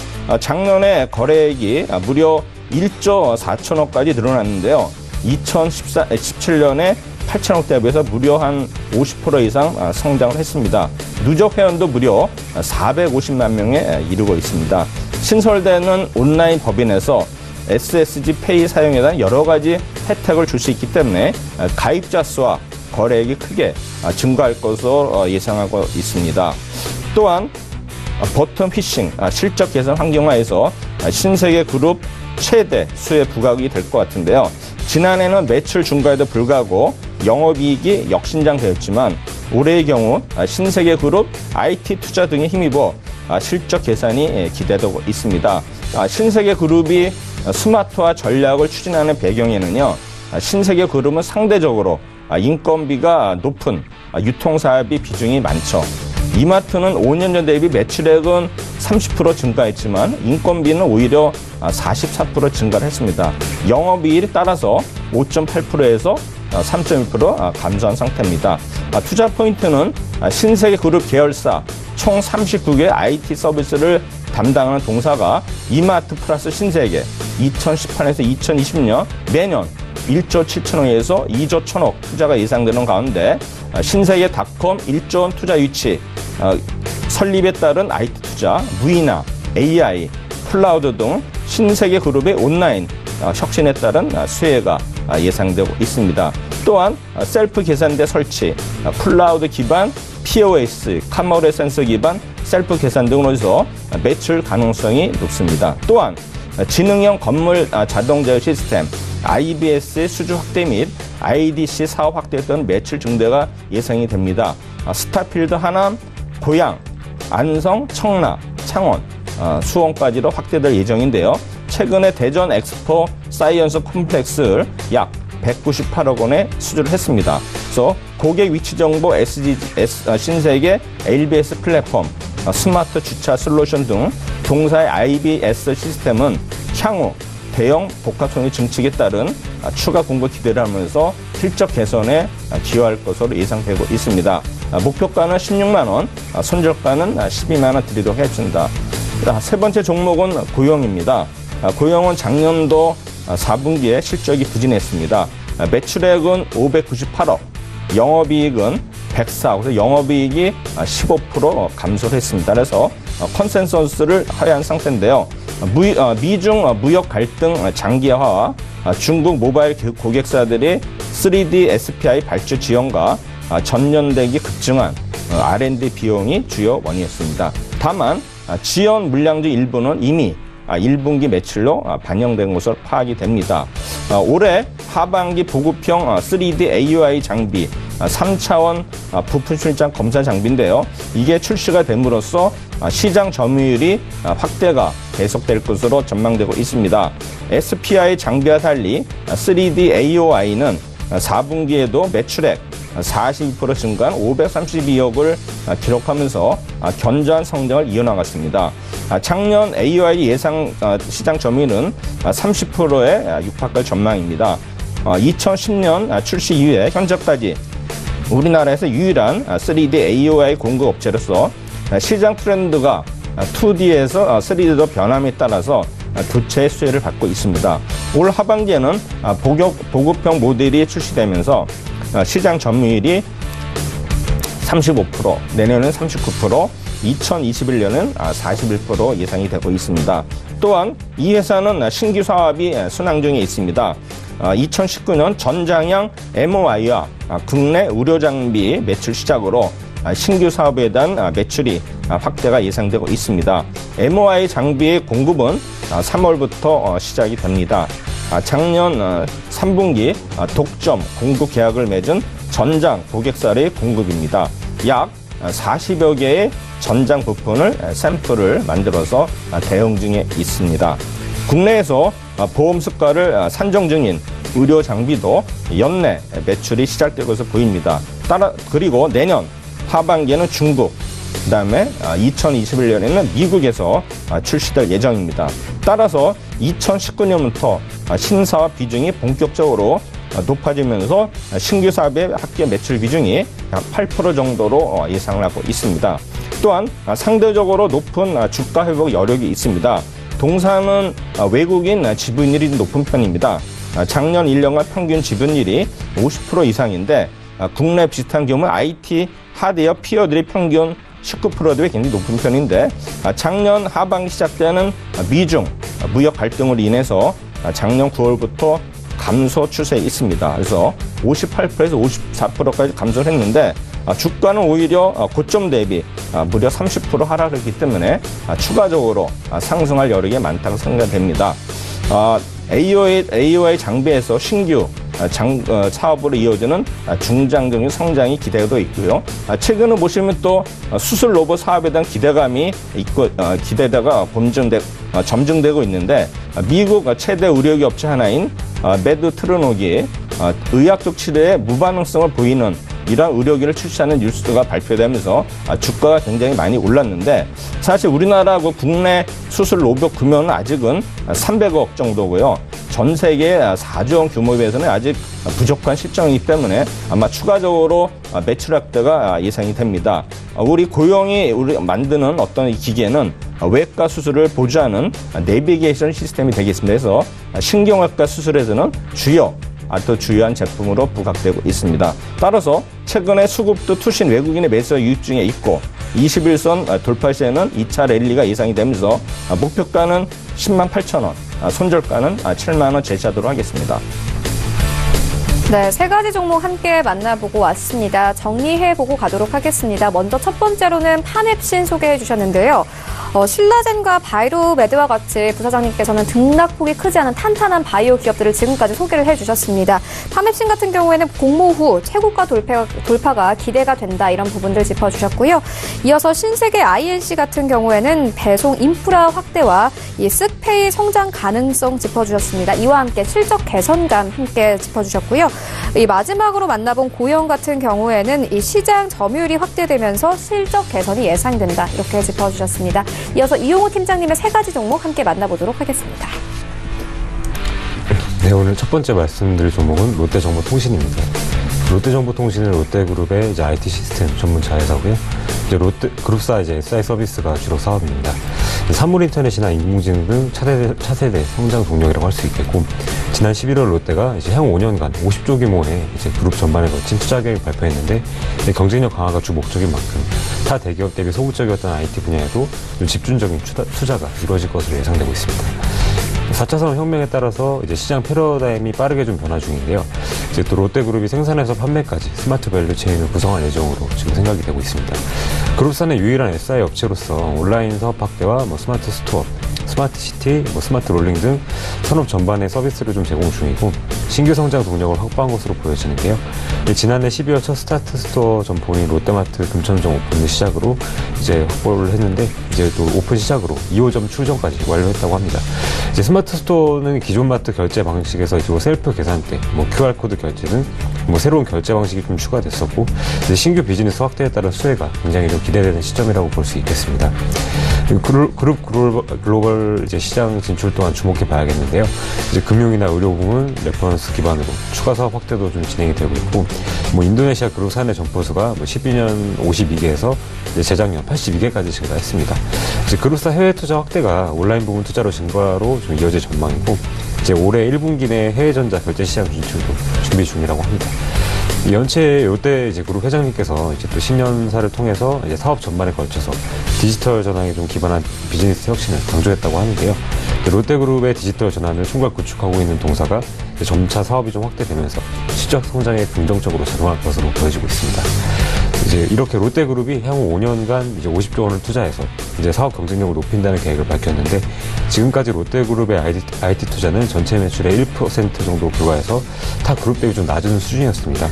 작년에 거래액이 무려 1조 4천억까지 늘어났는데요. 2017년에 8천억 대비해서 무려 한 50% 이상 성장을 했습니다. 누적 회원도 무려 450만 명에 이르고 있습니다. 신설되는 온라인 법인에서 SSG 페이 사용에 대한 여러 가지 혜택을 줄 수 있기 때문에 가입자 수와 거래액이 크게 증가할 것으로 예상하고 있습니다. 또한 버텀 피싱, 실적 개선 환경화에서 신세계 그룹 최대 수혜 부각이 될 것 같은데요. 지난해는 매출 증가에도 불구하고 영업이익이 역신장되었지만 올해의 경우 신세계 그룹 IT 투자 등에 힘입어 실적 개선이 기대되고 있습니다. 신세계 그룹이 스마트화 전략을 추진하는 배경에는요, 신세계 그룹은 상대적으로 인건비가 높은 유통사업이 비중이 많죠. 이마트는 5년 전 대비 매출액은 30% 증가했지만 인건비는 오히려 44% 증가를 했습니다. 영업이익이 따라서 5.8%에서 3.1% 감소한 상태입니다. 투자 포인트는 신세계 그룹 계열사 총 39개 IT 서비스를 담당하는 동사가 이마트 플러스 신세계 2018년에서 2020년 매년 1조 7천억에서 2조 1천억 투자가 예상되는 가운데 신세계닷컴 1조 원 투자 유치, 설립에 따른 IT 투자, 무인화, AI, 클라우드 등 신세계 그룹의 온라인 혁신에 따른 수혜가 예상되고 있습니다. 또한 셀프 계산대 설치, 클라우드 기반 POS, 카메라 센서 기반 셀프 계산 등으로 해서 매출 가능성이 높습니다. 또한 지능형 건물 자동 제어 시스템, IBS의 수주 확대 및 IDC 사업 확대 등 매출 증대가 예상이 됩니다. 스타필드 하남, 고양, 안성, 청라, 창원, 수원까지로 확대될 예정인데요. 최근에 대전 엑스포 사이언스 콤플렉스를 약 198억 원에 수주를 했습니다. 그래서 고객 위치 정보 신세계 LBS 플랫폼, 스마트 주차 솔루션 등 동사의 IBS 시스템은 향후 대형 복합성의 증축에 따른 추가 공급 기대를 하면서 실적 개선에 기여할 것으로 예상되고 있습니다. 목표가는 16만 원, 손절가는 12만 원 드리도록 하겠습니다. 세 번째 종목은 고용입니다. 고용은 작년도 4분기에 실적이 부진했습니다. 매출액은 598억, 영업이익은 104억, 그래서 영업이익이 15% 감소를 했습니다. 그래서 컨센서스를 하회한 상태인데요. 미중 무역 갈등 장기화와 중국 모바일 고객사들의 3D SPI 발주 지원과 전년대기 급증한 R&D 비용이 주요 원인이었습니다. 다만 지원 물량 중 일부는 이미 1분기 매출로 반영된 것으로 파악이 됩니다. 올해 하반기 보급형 3D AUI 장비 3차원 부품 출장 검사 장비인데요. 이게 출시가 됨으로써 시장 점유율이 확대가 계속될 것으로 전망되고 있습니다. SPI 장비와 달리 3D AOI는 4분기에도 매출액 42% 증가한 532억을 기록하면서 견조한 성장을 이어나갔습니다. 작년 AOI 예상 시장 점유율은 30%에 육박할 전망입니다. 2010년 출시 이후에 현재까지 우리나라에서 유일한 3D AOI 공급 업체로서 시장 트렌드가 2D에서 3D로 변함에 따라서 교체의 수혜를 받고 있습니다. 올 하반기에는 보급형 모델이 출시되면서 시장 점유율이 35%, 내년은 39%, 2021년은 41% 예상이 되고 있습니다. 또한 이 회사는 신규 사업이 순항 중에 있습니다. 2019년 전장형 MOI와 국내 의료장비 매출 시작으로 신규 사업에 대한 매출이 확대가 예상되고 있습니다. MOI 장비의 공급은 3월부터 시작이 됩니다. 작년 3분기 독점 공급 계약을 맺은 전장 고객사의 공급입니다. 약 40여 개의 전장 부품을 샘플을 만들어서 대응 중에 있습니다. 국내에서 보험 수가를 산정 중인 의료 장비도 연내 매출이 시작될 것으로 보입니다. 그리고 내년 하반기에는 중국, 그다음에 2021년에는 미국에서 출시될 예정입니다. 따라서 2019년부터 신사업 비중이 본격적으로 높아지면서 신규 사업의 합계 매출 비중이 약 8% 정도로 예상을 하고 있습니다. 또한 상대적으로 높은 주가 회복 여력이 있습니다. 동사는 외국인 지분율이 높은 편입니다. 작년 1년간 평균 지분율이 50% 이상인데 국내 비슷한 경우는 IT 하드웨어 피어들이 평균 19%대 굉장히 높은 편인데 작년 하반기 시작되는 미중 무역 갈등으로 인해서 작년 9월부터 감소 추세에 있습니다. 그래서 58%에서 54%까지 감소를 했는데 주가는 오히려 고점 대비 무려 30% 하락했기 때문에 추가적으로 상승할 여력이 많다고 생각됩니다. AOI 장비에서 신규 사업으로 이어지는 중장정유 성장이 기대도 있고요. 최근에 보시면 또 수술 로봇 사업에 대한 기대감이 있고 기대다가 점증되고 있는데 미국 최대 의료기 업체 하나인 메드트로녹이 의학적 치료에 무반응성을 보이는 이러한 의료기를 출시하는 뉴스가 발표되면서 주가가 굉장히 많이 올랐는데 사실 우리나라 국내 수술 로봇 규모는 아직은 300억 정도고요. 전 세계 4조 원 규모에 비해서는 아직 부족한 실정이기 때문에 아마 추가적으로 매출 확대가 예상이 됩니다. 우리 고용이 만드는 어떤 기계는 외과 수술을 보조하는 내비게이션 시스템이 되겠습니다. 그래서 신경외과 수술에서는 또 주요한 제품으로 부각되고 있습니다. 따라서 최근에 수급도 투신 외국인의 매수가 유입 중에 있고 21선 돌파 시에는 2차 랠리가 예상이 되면서 목표가는 10만 8천 원, 손절가는 7만 원 제시하도록 하겠습니다. 네, 세 가지 종목 함께 만나보고 왔습니다. 정리해보고 가도록 하겠습니다. 먼저 첫 번째로는 파넵신 소개해 주셨는데요. 신라젠과 바이로메드와 같이 부사장님께서는 등락폭이 크지 않은 탄탄한 바이오 기업들을 지금까지 소개를 해주셨습니다. 파넵신 같은 경우에는 공모 후 최고가 돌파가 기대가 된다, 이런 부분들 짚어주셨고요. 이어서 신세계 INC 같은 경우에는 배송 인프라 확대와 이 쓱페이 성장 가능성 짚어주셨습니다. 이와 함께 실적 개선감 함께 짚어주셨고요. 이 마지막으로 만나본 고영 같은 경우에는 이 시장 점유율이 확대되면서 실적 개선이 예상된다, 이렇게 짚어주셨습니다. 이어서 이용호 팀장님의 세 가지 종목 함께 만나보도록 하겠습니다. 네, 오늘 첫 번째 말씀드릴 종목은 롯데정보통신입니다. 롯데정보통신은 롯데그룹의 IT 시스템 전문차 회사고요. 롯데그룹사 SI 서비스가 주로 사업입니다. 산물인터넷이나 인공지능 등 차세대 성장 동력이라고 할 수 있겠고, 지난 11월 롯데가 향후 5년간 50조 규모의 그룹 전반에 거친 투자 계획을 발표했는데, 경쟁력 강화가 주 목적인 만큼 타 대기업 대비 소극적이었던 IT 분야에도 집중적인 투자가 이루어질 것으로 예상되고 있습니다. 4차 산업혁명에 따라서 시장 패러다임이 빠르게 좀 변화 중인데요. 또 롯데그룹이 생산에서 판매까지 스마트 밸류체인을 구성할 예정으로 지금 생각이 되고 있습니다. 그룹사 내 유일한 SI 업체로서 온라인 사업 확대와 스마트 스토어, 스마트 시티, 스마트 롤링 등 산업 전반의 서비스를 좀 제공 중이고, 신규 성장 동력을 확보한 것으로 보여지는데요. 지난해 12월 첫 스타트 스토어 점포인 롯데마트 금천점 오픈을 시작으로 확보를 했는데, 또 오픈 시작으로 2호점 출점까지 완료했다고 합니다. 스마트 스토어는 기존 마트 결제 방식에서 셀프 계산대, QR코드 결제 등 새로운 결제 방식이 좀 추가됐었고, 신규 비즈니스 확대에 따른 수혜가 굉장히 좀 기대되는 시점이라고 볼 수 있겠습니다. 그룹 글로벌 시장 진출 또한 주목해 봐야겠는데요. 금융이나 의료 부문 레퍼런스 기반으로 추가 사업 확대도 좀 진행이 되고 있고, 인도네시아 그룹 사내 점포수가 12년 52개에서 재작년 82개까지 증가했습니다. 그룹사 해외 투자 확대가 온라인 부문 투자로 증가로 좀 이어질 전망이고, 올해 1분기 내 해외전자 결제 시장 진출도 준비 중이라고 합니다. 연체 롯데 그룹 회장님께서 또 신년사를 통해서 사업 전반에 걸쳐서 디지털 전환에 좀 기반한 비즈니스 혁신을 강조했다고 하는데요. 롯데그룹의 디지털 전환을 총괄 구축하고 있는 동사가 점차 사업이 좀 확대되면서 실적 성장에 긍정적으로 작용할 것으로 보여지고 있습니다. 이제 이렇게 롯데그룹이 향후 5년간 이제 50조 원을 투자해서 이제 사업 경쟁력을 높인다는 계획을 밝혔는데 지금까지 롯데그룹의 IT 투자는 전체 매출의 1% 정도 불과해서 타 그룹 대비 좀 낮은 수준이었습니다.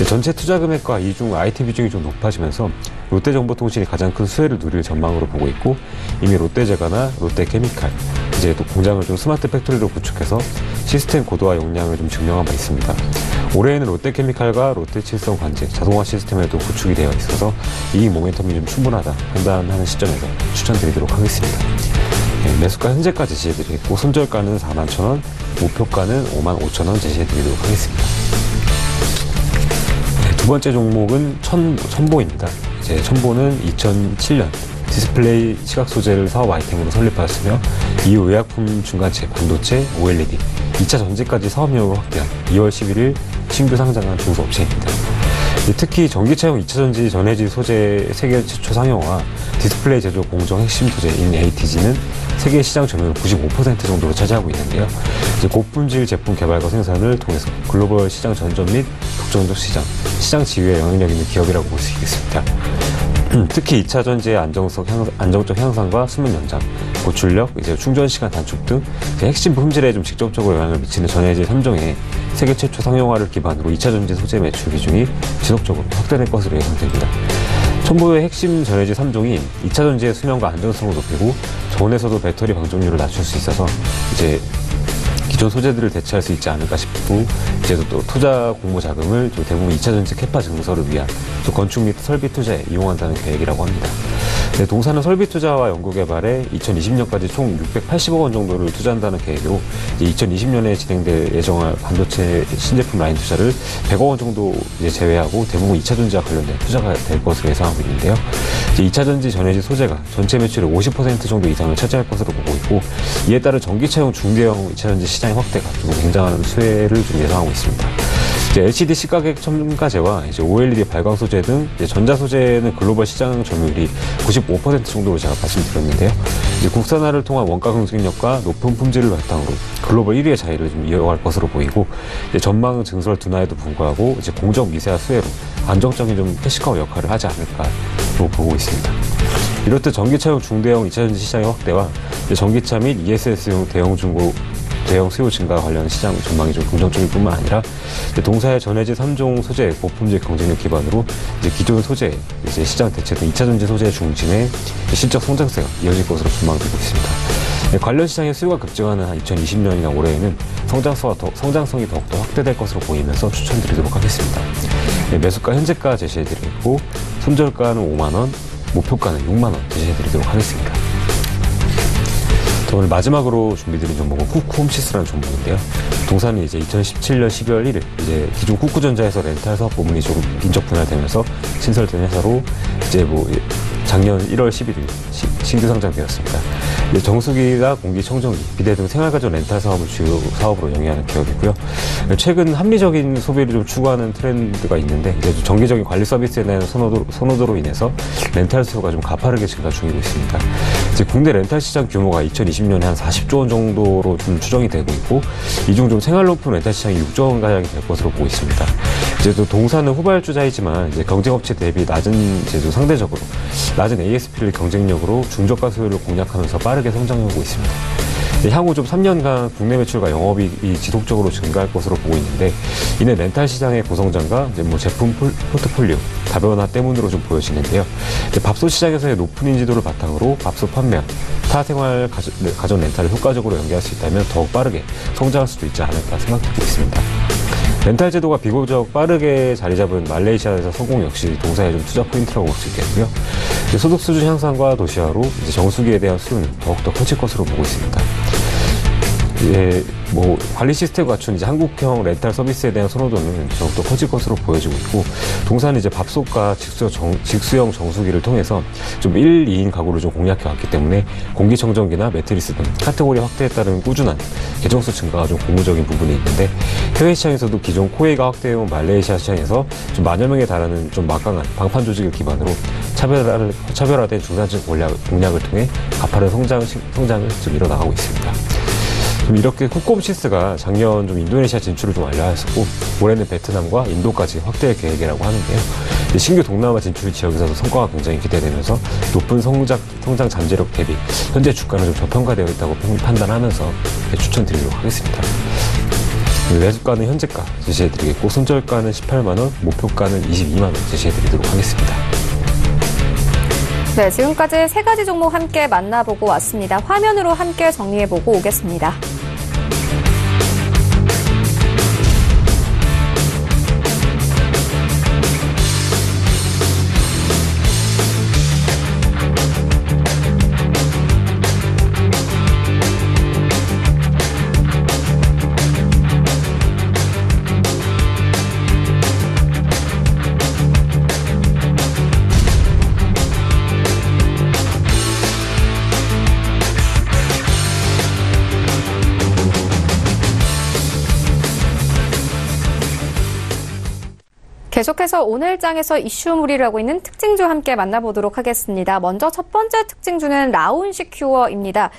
전체 투자 금액과 이중 IT 비중이 좀 높아지면서 롯데정보통신이 가장 큰 수혜를 누릴 전망으로 보고 있고 이미 롯데제과나 롯데케미칼 이제 또 공장을 좀 스마트 팩토리로 구축해서 시스템 고도화 역량을 좀 증명한 바 있습니다. 올해에는 롯데케미칼과 롯데칠성 관제 자동화 시스템에도 구축이 되어 있어서 이 모멘텀이 좀 충분하다 판단하는 시점에서 추천드리도록 하겠습니다. 네, 매수가 현재가 제시해드리겠고 손절가는 41,000원, 목표가는 55,000원 제시해드리도록 하겠습니다. 네, 두 번째 종목은 첨보입니다. 이제 첨보는 2007년 디스플레이 시각 소재를 사업 아이템으로 설립하였으며 이후 의약품 중간체, 반도체, OLED, 2차 전지까지 사업 영역을 확대한 2월 11일 신규 상장한 중소업체입니다. 특히 전기차용 2차 전지 전해질 소재 세계 최초 상용화, 디스플레이 제조 공정 핵심 소재인 ATG는 세계 시장 점유율 95% 정도로 차지하고 있는데요. 고품질 제품 개발과 생산을 통해서 글로벌 시장 전전 및 독점적 시장 지위에 영향력 있는 기업이라고 볼 수 있겠습니다. 특히 2차 전지의 안정적 향상과 수명 연장, 고출력, 충전 시간 단축 등 핵심 품질에 좀 직접적으로 영향을 미치는 전해질 3종의 세계 최초 상용화를 기반으로 2차 전지 소재 매출 비중이 지속적으로 확대될 것으로 예상됩니다. 첨보의 핵심 전해질 3종이 2차 전지의 수명과 안정성을 높이고 저온에서도 배터리 방전율을 낮출 수 있어서 이제 기존 소재들을 대체할 수 있지 않을까 싶고 이제 또 투자 공모 자금을 좀 대부분 2차 전지 캐파 증설을 위한 또 건축 및 설비 투자에 이용한다는 계획이라고 합니다. 네, 동사는 설비 투자와 연구 개발에 2020년까지 총 680억 원 정도를 투자한다는 계획으로 2020년에 진행될 예정할 반도체 신제품 라인 투자를 100억 원 정도 제외하고 대부분 2차 전지와 관련된 투자가 될 것으로 예상하고 있는데요. 2차 전지 전해질 소재가 전체 매출의 50% 정도 이상을 차지할 것으로 보고 있고 이에 따른 전기차용 중대형 2차 전지 시장의 확대가 좀 굉장한 수혜를 좀 예상하고 있습니다. LCD 시가격 첨가제와 OLED 발광 소재 등 전자 소재는 글로벌 시장 점유율이 95% 정도로 제가 말씀드렸는데요. 국산화를 통한 원가 경쟁력과 높은 품질을 바탕으로 글로벌 1위의 자리를 좀 이어갈 것으로 보이고 전망 증설 둔화에도 불구하고 공정 미세화 수혜로 안정적인 좀 캐시카우 역할을 하지 않을까로 보고 있습니다. 이렇듯 전기차용 중대형 2차 전지 시장의 확대와 전기차 및 ESS용 대형 수요 증가 관련 시장 전망이 좀 긍정적일 뿐만 아니라 동사의 전해질 3종 소재의 고품질 경쟁력 기반으로 기존 소재 시장 대체 등 2차 전지 소재 중심의 실적 성장세가 이어질 것으로 전망되고 있습니다. 관련 시장의 수요가 급증하는 2020년이나 올해에는 성장성이 더욱더 확대될 것으로 보이면서 추천드리도록 하겠습니다. 매수가 현재가 제시해드리고 손절가는 5만 원, 목표가는 6만 원 제시해드리도록 하겠습니다. 오늘 마지막으로 준비드린 종목은 쿠쿠홈시스라는 종목인데요. 동사는 이제 2017년 12월 1일 기존 쿠쿠전자에서 렌탈 사업 부문이 조금 인적 분할되면서 신설된 회사로 작년 1월 11일 신규 상장되었습니다. 정수기나 공기청정기, 비대 등 생활가전 렌탈 사업을 주요 사업으로 영위하는 기업이고요. 최근 합리적인 소비를 좀 추구하는 트렌드가 있는데 정기적인 관리 서비스에 대한 선호도로 인해서 렌탈 수요가 좀 가파르게 증가 중이고 있습니다. 국내 렌탈 시장 규모가 2020년에 한 40조 원 정도로 좀 추정이 되고 있고 이 중 좀 생활용품 렌탈 시장이 6조 원 가량이 될 것으로 보고 있습니다. 또 동사는 후발주자이지만 경쟁업체 대비 상대적으로 낮은 ASP를 경쟁력으로 중저가 수요를 공략하면서 빠르게 성장하고 있습니다. 향후 좀 3년간 국내 매출과 영업이익이 지속적으로 증가할 것으로 보고 있는데 이는 렌탈 시장의 고성장과 제품 포트폴리오 다변화 때문으로 좀 보여지는데요. 밥솥 시장에서의 높은 인지도를 바탕으로 밥솥 판매, 타 생활 가전 렌탈을 효과적으로 연계할 수 있다면 더욱 빠르게 성장할 수도 있지 않을까 생각하고 있습니다. 렌탈 제도가 비교적 빠르게 자리 잡은 말레이시아에서 성공 역시 동사의 좀 투자 포인트라고 볼 수 있겠고요. 소득 수준 향상과 도시화로 정수기에 대한 수요는 더욱더 커질 것으로 보고 있습니다. 관리 시스템을 갖춘 한국형 렌탈 서비스에 대한 선호도는 더욱더 커질 것으로 보여지고 있고, 동사는 밥솥과 직수형 정수기를 통해서 좀 1, 2인 가구를 좀 공략해 왔기 때문에 공기청정기나 매트리스 등 카테고리 확대에 따른 꾸준한 개정수 증가가 좀 고무적인 부분이 있는데, 해외 시장에서도 기존 코웨이가 확대해온 말레이시아 시장에서 좀 만여 명에 달하는 좀 막강한 방판 조직을 기반으로 차별화된 중산층 공략을 통해 가파른 성장을 좀 이뤄나가고 있습니다. 이렇게 쿠쿠홈시스가 작년 좀 인도네시아 진출을 좀 완료하였었고, 올해는 베트남과 인도까지 확대 계획이라고 하는데요. 신규 동남아 진출 지역에서도 성과가 굉장히 기대되면서 높은 성장 잠재력 대비 현재 주가는 좀 저평가되어 있다고 판단하면서 추천드리도록 하겠습니다. 매수가는 현재가 제시해드리겠고 손절가는 18만원, 목표가는 22만원 제시해드리도록 하겠습니다. 네, 지금까지 세 가지 종목 함께 만나보고 왔습니다. 화면으로 함께 정리해보고 오겠습니다. 계속해서 오늘 장에서 이슈물이를 하고 있는 특징주 함께 만나보도록 하겠습니다. 먼저 첫 번째 특징주는 라온시큐어입니다.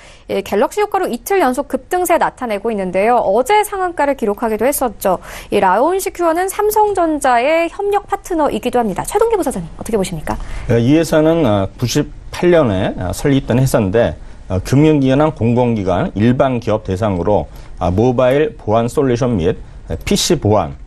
갤럭시 효과로 이틀 연속 급등세 나타내고 있는데요. 어제 상한가를 기록하기도 했었죠. 이 라온시큐어는 삼성전자의 협력 파트너이기도 합니다. 최동기 부사장님 어떻게 보십니까? 이 회사는 98년에 설립된 회사인데 금융기관이나 공공기관, 일반 기업 대상으로 모바일 보안 솔루션 및 PC 보안,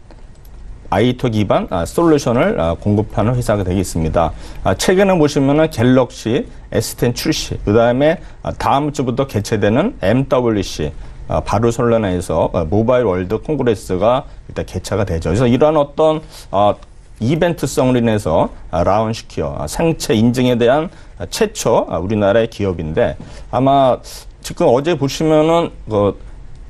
IoT 기반 솔루션을 공급하는 회사가 되겠습니다. 최근에 보시면은 갤럭시 S10 출시, 그 다음에 다음 주부터 개최되는 MWC, 바르셀로나에서 모바일 월드 콩그레스가 일단 개최가 되죠. 그래서 이러한 어떤 이벤트성으로 인해서 라온시큐어 생체 인증에 대한 최초 우리나라의 기업인데 아마 지금 어제 보시면은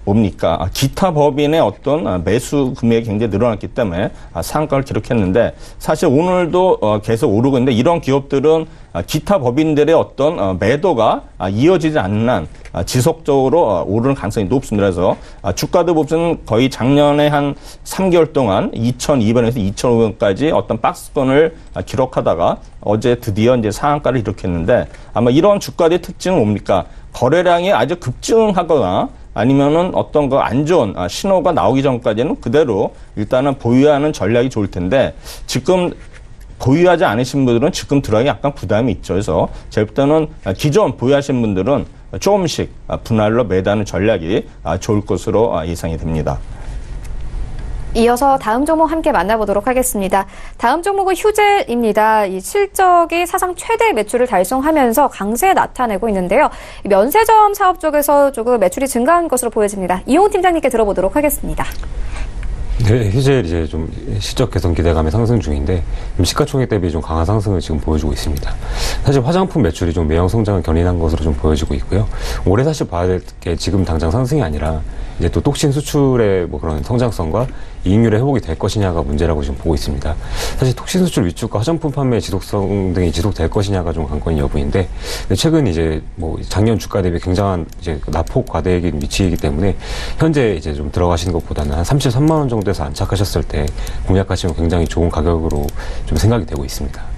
뭡니까? 기타 법인의 어떤 매수 금액이 굉장히 늘어났기 때문에 상한가를 기록했는데 사실 오늘도 계속 오르고 있는데 이런 기업들은 기타 법인들의 어떤 매도가 이어지지 않는 한 지속적으로 오르는 가능성이 높습니다. 그래서 주가도 보면 거의 작년에 한 3개월 동안 2,200원에서 2,500원까지 어떤 박스권을 기록하다가 어제 드디어 이제 상한가를 기록했는데 아마 이런 주가의 특징은 뭡니까? 거래량이 아주 급증하거나 아니면은 어떤 거 안 좋은 신호가 나오기 전까지는 그대로 일단은 보유하는 전략이 좋을 텐데 지금 보유하지 않으신 분들은 지금 들어가기 약간 부담이 있죠. 그래서 제가 볼 때는 기존 보유하신 분들은 조금씩 분할로 매도하는 전략이 좋을 것으로 예상이 됩니다. 이어서 다음 종목 함께 만나보도록 하겠습니다. 다음 종목은 휴젤입니다. 이 실적이 사상 최대 매출을 달성하면서 강세 나타내고 있는데요. 면세점 사업 쪽에서 조금 매출이 증가한 것으로 보여집니다. 이용 팀장님께 들어보도록 하겠습니다. 네, 휴젤 이제 좀 실적 개선 기대감이 상승 중인데 시가총액 대비 좀 강한 상승을 지금 보여주고 있습니다. 사실 화장품 매출이 좀 매형 성장을 견인한 것으로 좀 보여지고 있고요. 올해 사실 봐야 될 게 지금 당장 상승이 아니라 이제 또 똑신 수출의 뭐 그런 성장성과 이익률의 회복이 될 것이냐가 문제라고 지금 보고 있습니다. 사실 톡신 수출 위축과 화장품 판매 지속성 등이 지속될 것이냐가 좀 관건인 여부인데 최근 이제 뭐 작년 주가 대비 굉장한 이제 낙폭 과대액이 미치기 때문에 현재 이제 좀 들어가시는 것보다는 한 33만 원 정도에서 안착하셨을 때 공략하시면 굉장히 좋은 가격으로 좀 생각이 되고 있습니다.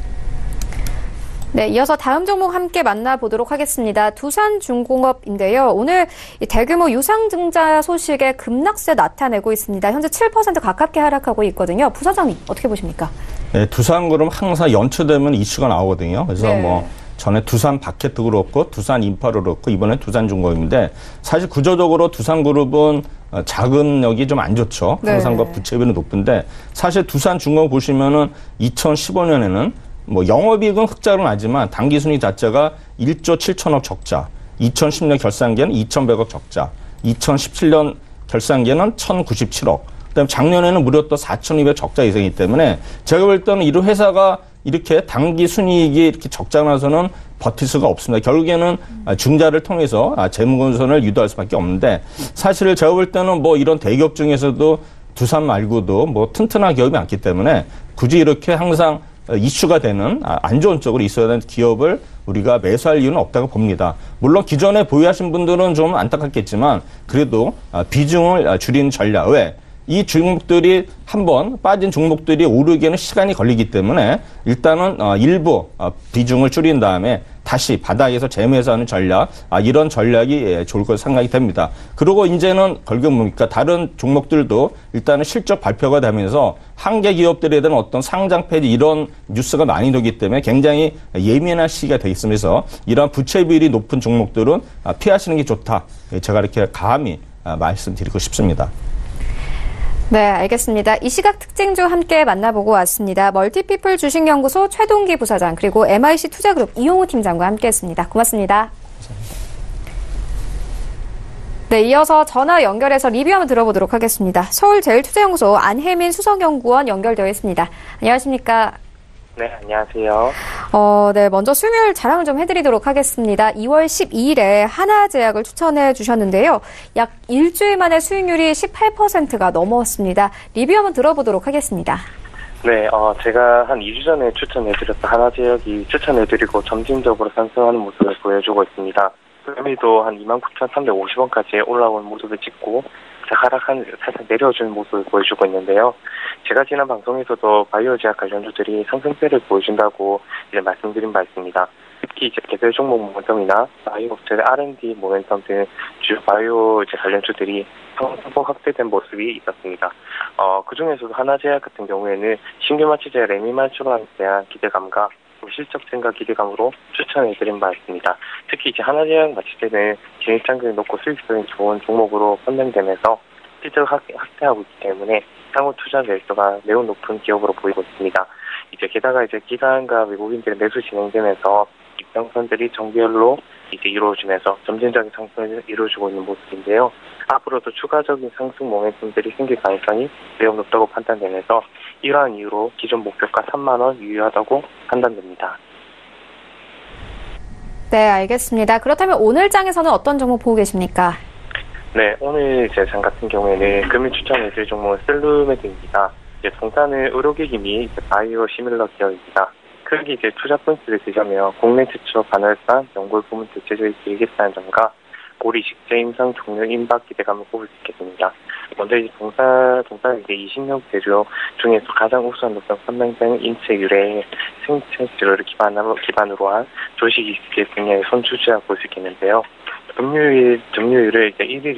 네, 이어서 다음 종목 함께 만나보도록 하겠습니다. 두산중공업인데요. 오늘 대규모 유상증자 소식에 급락세 나타내고 있습니다. 현재 7% 가깝게 하락하고 있거든요. 부사장님 어떻게 보십니까? 네, 두산그룹 항상 연초되면 이슈가 나오거든요. 그래서 네. 뭐 전에 두산 바켓도 그렇고 두산 인파도 그렇고 이번에 두산중공업인데 사실 구조적으로 두산그룹은 자금력이 좀 안 좋죠. 네. 항상과 부채비는 높은데 사실 두산중공업 보시면은 2015년에는 뭐 영업이익은 흑자로 나지만 당기순이익 자체가 1조 7천억 적자, 2010년 결산기에는 2,100억 적자, 2017년 결산기에는 1,097억, 그다음에 작년에는 무려 또 4,200 적자 이상이기 때문에 제가 볼 때는 이런 회사가 이렇게 당기순이익이 이렇게 적자가 나서는 버틸 수가 없습니다. 결국에는 중자를 통해서 재무건선을 유도할 수밖에 없는데 사실 제가 볼 때는 뭐 이런 대기업 중에서도 두산 말고도 뭐 튼튼한 기업이 많기 때문에 굳이 이렇게 항상 이슈가 되는 안 좋은 쪽으로 있어야 되는 기업을 우리가 매수할 이유는 없다고 봅니다. 물론 기존에 보유하신 분들은 좀 안타깝겠지만 그래도 비중을 줄이는 전략. 왜? 이 종목들이 한번 빠진 종목들이 오르기에는 시간이 걸리기 때문에 일단은 일부 비중을 줄인 다음에 다시 바닥에서 재매수하는 전략, 이런 전략이 좋을 것으로 생각이 됩니다. 그리고 이제는 뭡니까 다른 종목들도 일단은 실적 발표가 되면서 한계 기업들에 대한 어떤 상장 폐지 이런 뉴스가 많이 나오기 때문에 굉장히 예민한 시기가 되겠으면서 이러한 부채 비율이 높은 종목들은 피하시는 게 좋다. 제가 이렇게 감히 말씀드리고 싶습니다. 네, 알겠습니다. 이 시각 특징주 함께 만나보고 왔습니다. 멀티피플 주식연구소 최동기 부사장 그리고 MIC 투자그룹 이용우 팀장과 함께했습니다. 고맙습니다. 네, 이어서 전화 연결해서 리뷰 한번 들어보도록 하겠습니다. 서울제일투자연구소 안혜민 수석연구원 연결되어 있습니다. 안녕하십니까? 네, 안녕하세요. 네, 먼저 수요일 자랑을 좀 해드리도록 하겠습니다. 2월 12일에 하나제약을 추천해 주셨는데요. 약 일주일 만에 수익률이 18%가 넘었습니다. 리뷰 한번 들어보도록 하겠습니다. 네, 제가 한 2주 전에 추천해드렸던 하나제약이 추천해드리고 점진적으로 상승하는 모습을 보여주고 있습니다. 금리도 한 29,350원까지 올라온 모습을 찍고 살짝 내려주는 모습을 보여주고 있는데요. 제가 지난 방송에서도 바이오 제약 관련주들이 상승세를 보여준다고 이제 말씀드린 바 있습니다. 특히 이제 개별 종목 모멘텀이나 바이오 업체의 R&D 모멘텀 등 주요 바이오 이제 관련주들이 상승폭 확대된 모습이 있었습니다. 그 중에서도 하나제약 같은 경우에는 신규 마취제 레미말초론에 대한 기대감과 실적 증가 기대감으로 추천해드린 바 있습니다. 특히 이제 하나제약 마취제는 진입장벽이 높고 수익성이 좋은 종목으로 선정되면서 실적 확대하고 있기 때문에 향후 투자 매수가 매우 높은 기업으로 보이고 있습니다. 이제 게다가 이제 기관과 외국인들의 매수 진행되면서 입장선들이 정기열로 이제 이루어지면서 점진적인 상승을 이루어지고 있는 모습인데요. 앞으로도 추가적인 상승 모멘텀들이 생길 가능성이 매우 높다고 판단되면서 이러한 이유로 기존 목표가 3만 원 유효하다고 판단됩니다. 네, 알겠습니다. 그렇다면 오늘 장에서는 어떤 종목 보고 계십니까? 네, 오늘 제 장 같은 경우에는 금일 추천해드릴 종목은 셀루메드입니다. 이제 동사는 의료기기 및 바이오 시밀러 기업입니다. 크게 이제 투자 포인트를 드자면 국내 최초 반월산 연골 부문 대체적이 길겠다는 점과 고리 식재 임상 종료 임박 기대감을 꼽을 수 있겠습니다. 먼저 이제 동사 이제 20년 대조 중에서 가장 우수한 높은 선명된 인체 유래 생체 치료를 기반으로 한 조직 이식 분야의 선주주라고 볼 수 있겠는데요. 점유율을 이제 1위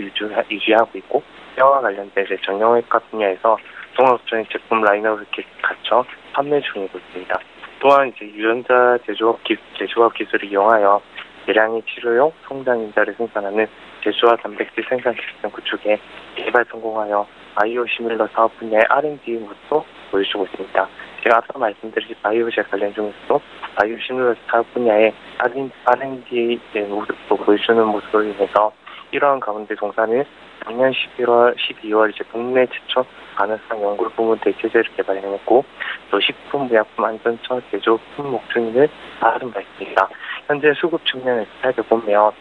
유지하고 있고 뼈와 관련된 이제 정형외과 분야에서 종합적인 제품 라인업을 갖춰 판매 중이고 있습니다. 또한 이제 유전자 제조업 기술을 이용하여 대량의 치료용 성장 인자를 생산하는 제조와 단백질 생산 시스템 구축에 개발 성공하여 바이오 시밀러 사업 분야의 R&D 모습도 보여주고 있습니다. 제가 앞서 말씀드린 바이오제 관련 중에서도 바이오 시밀러 사업 분야의 R&D 모습도 보여주는 모습으로 인해서 이러한 가운데 동사는 작년 12월 이제 국내 최초 반월산 연골 부문 대체제를 개발해냈고 또 식품의약품 안전처 제조 품목 증인을 받은 바 있습니다. 현재 수급 측면에서 살펴보면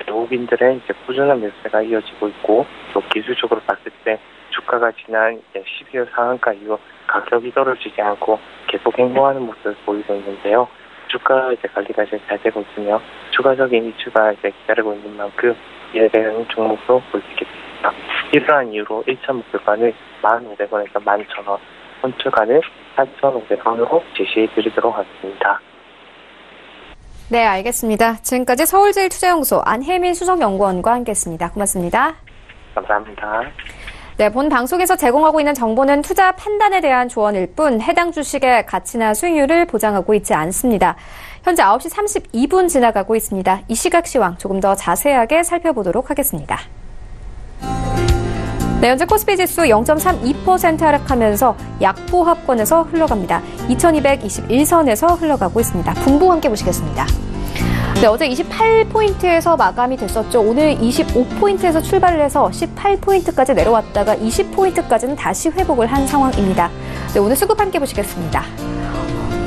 외국인들의 이제 꾸준한 매수가 이어지고 있고 또 기술적으로 봤을 때 주가가 지난 이제 12월 상한가 이후 가격이 떨어지지 않고 계속 행보하는 모습을 보이고 있는데요. 주가 이제 관리가 이제 잘 되고 있으며 추가적인 이슈가 이제 기다리고 있는 만큼 이에 대한 종목도 볼 수 있겠습니다. 이러한 이유로 1차 목표가는 1,500원에서 11,000원, 선출가는 4,500원으로 제시해 드리도록 하겠습니다. 네, 알겠습니다. 지금까지 서울제일투자연구소 안혜민 수석연구원과 함께했습니다. 고맙습니다. 감사합니다. 네, 본 방송에서 제공하고 있는 정보는 투자 판단에 대한 조언일 뿐 해당 주식의 가치나 수익률을 보장하고 있지 않습니다. 현재 9시 32분 지나가고 있습니다. 이 시각 시황 조금 더 자세하게 살펴보도록 하겠습니다. 네, 현재 코스피 지수 0.32% 하락하면서 약보합권에서 흘러갑니다. 2221선에서 흘러가고 있습니다. 분보 함께 보시겠습니다. 네, 어제 28포인트에서 마감이 됐었죠. 오늘 25포인트에서 출발을 해서 18포인트까지 내려왔다가 20포인트까지는 다시 회복을 한 상황입니다. 네, 오늘 수급 함께 보시겠습니다.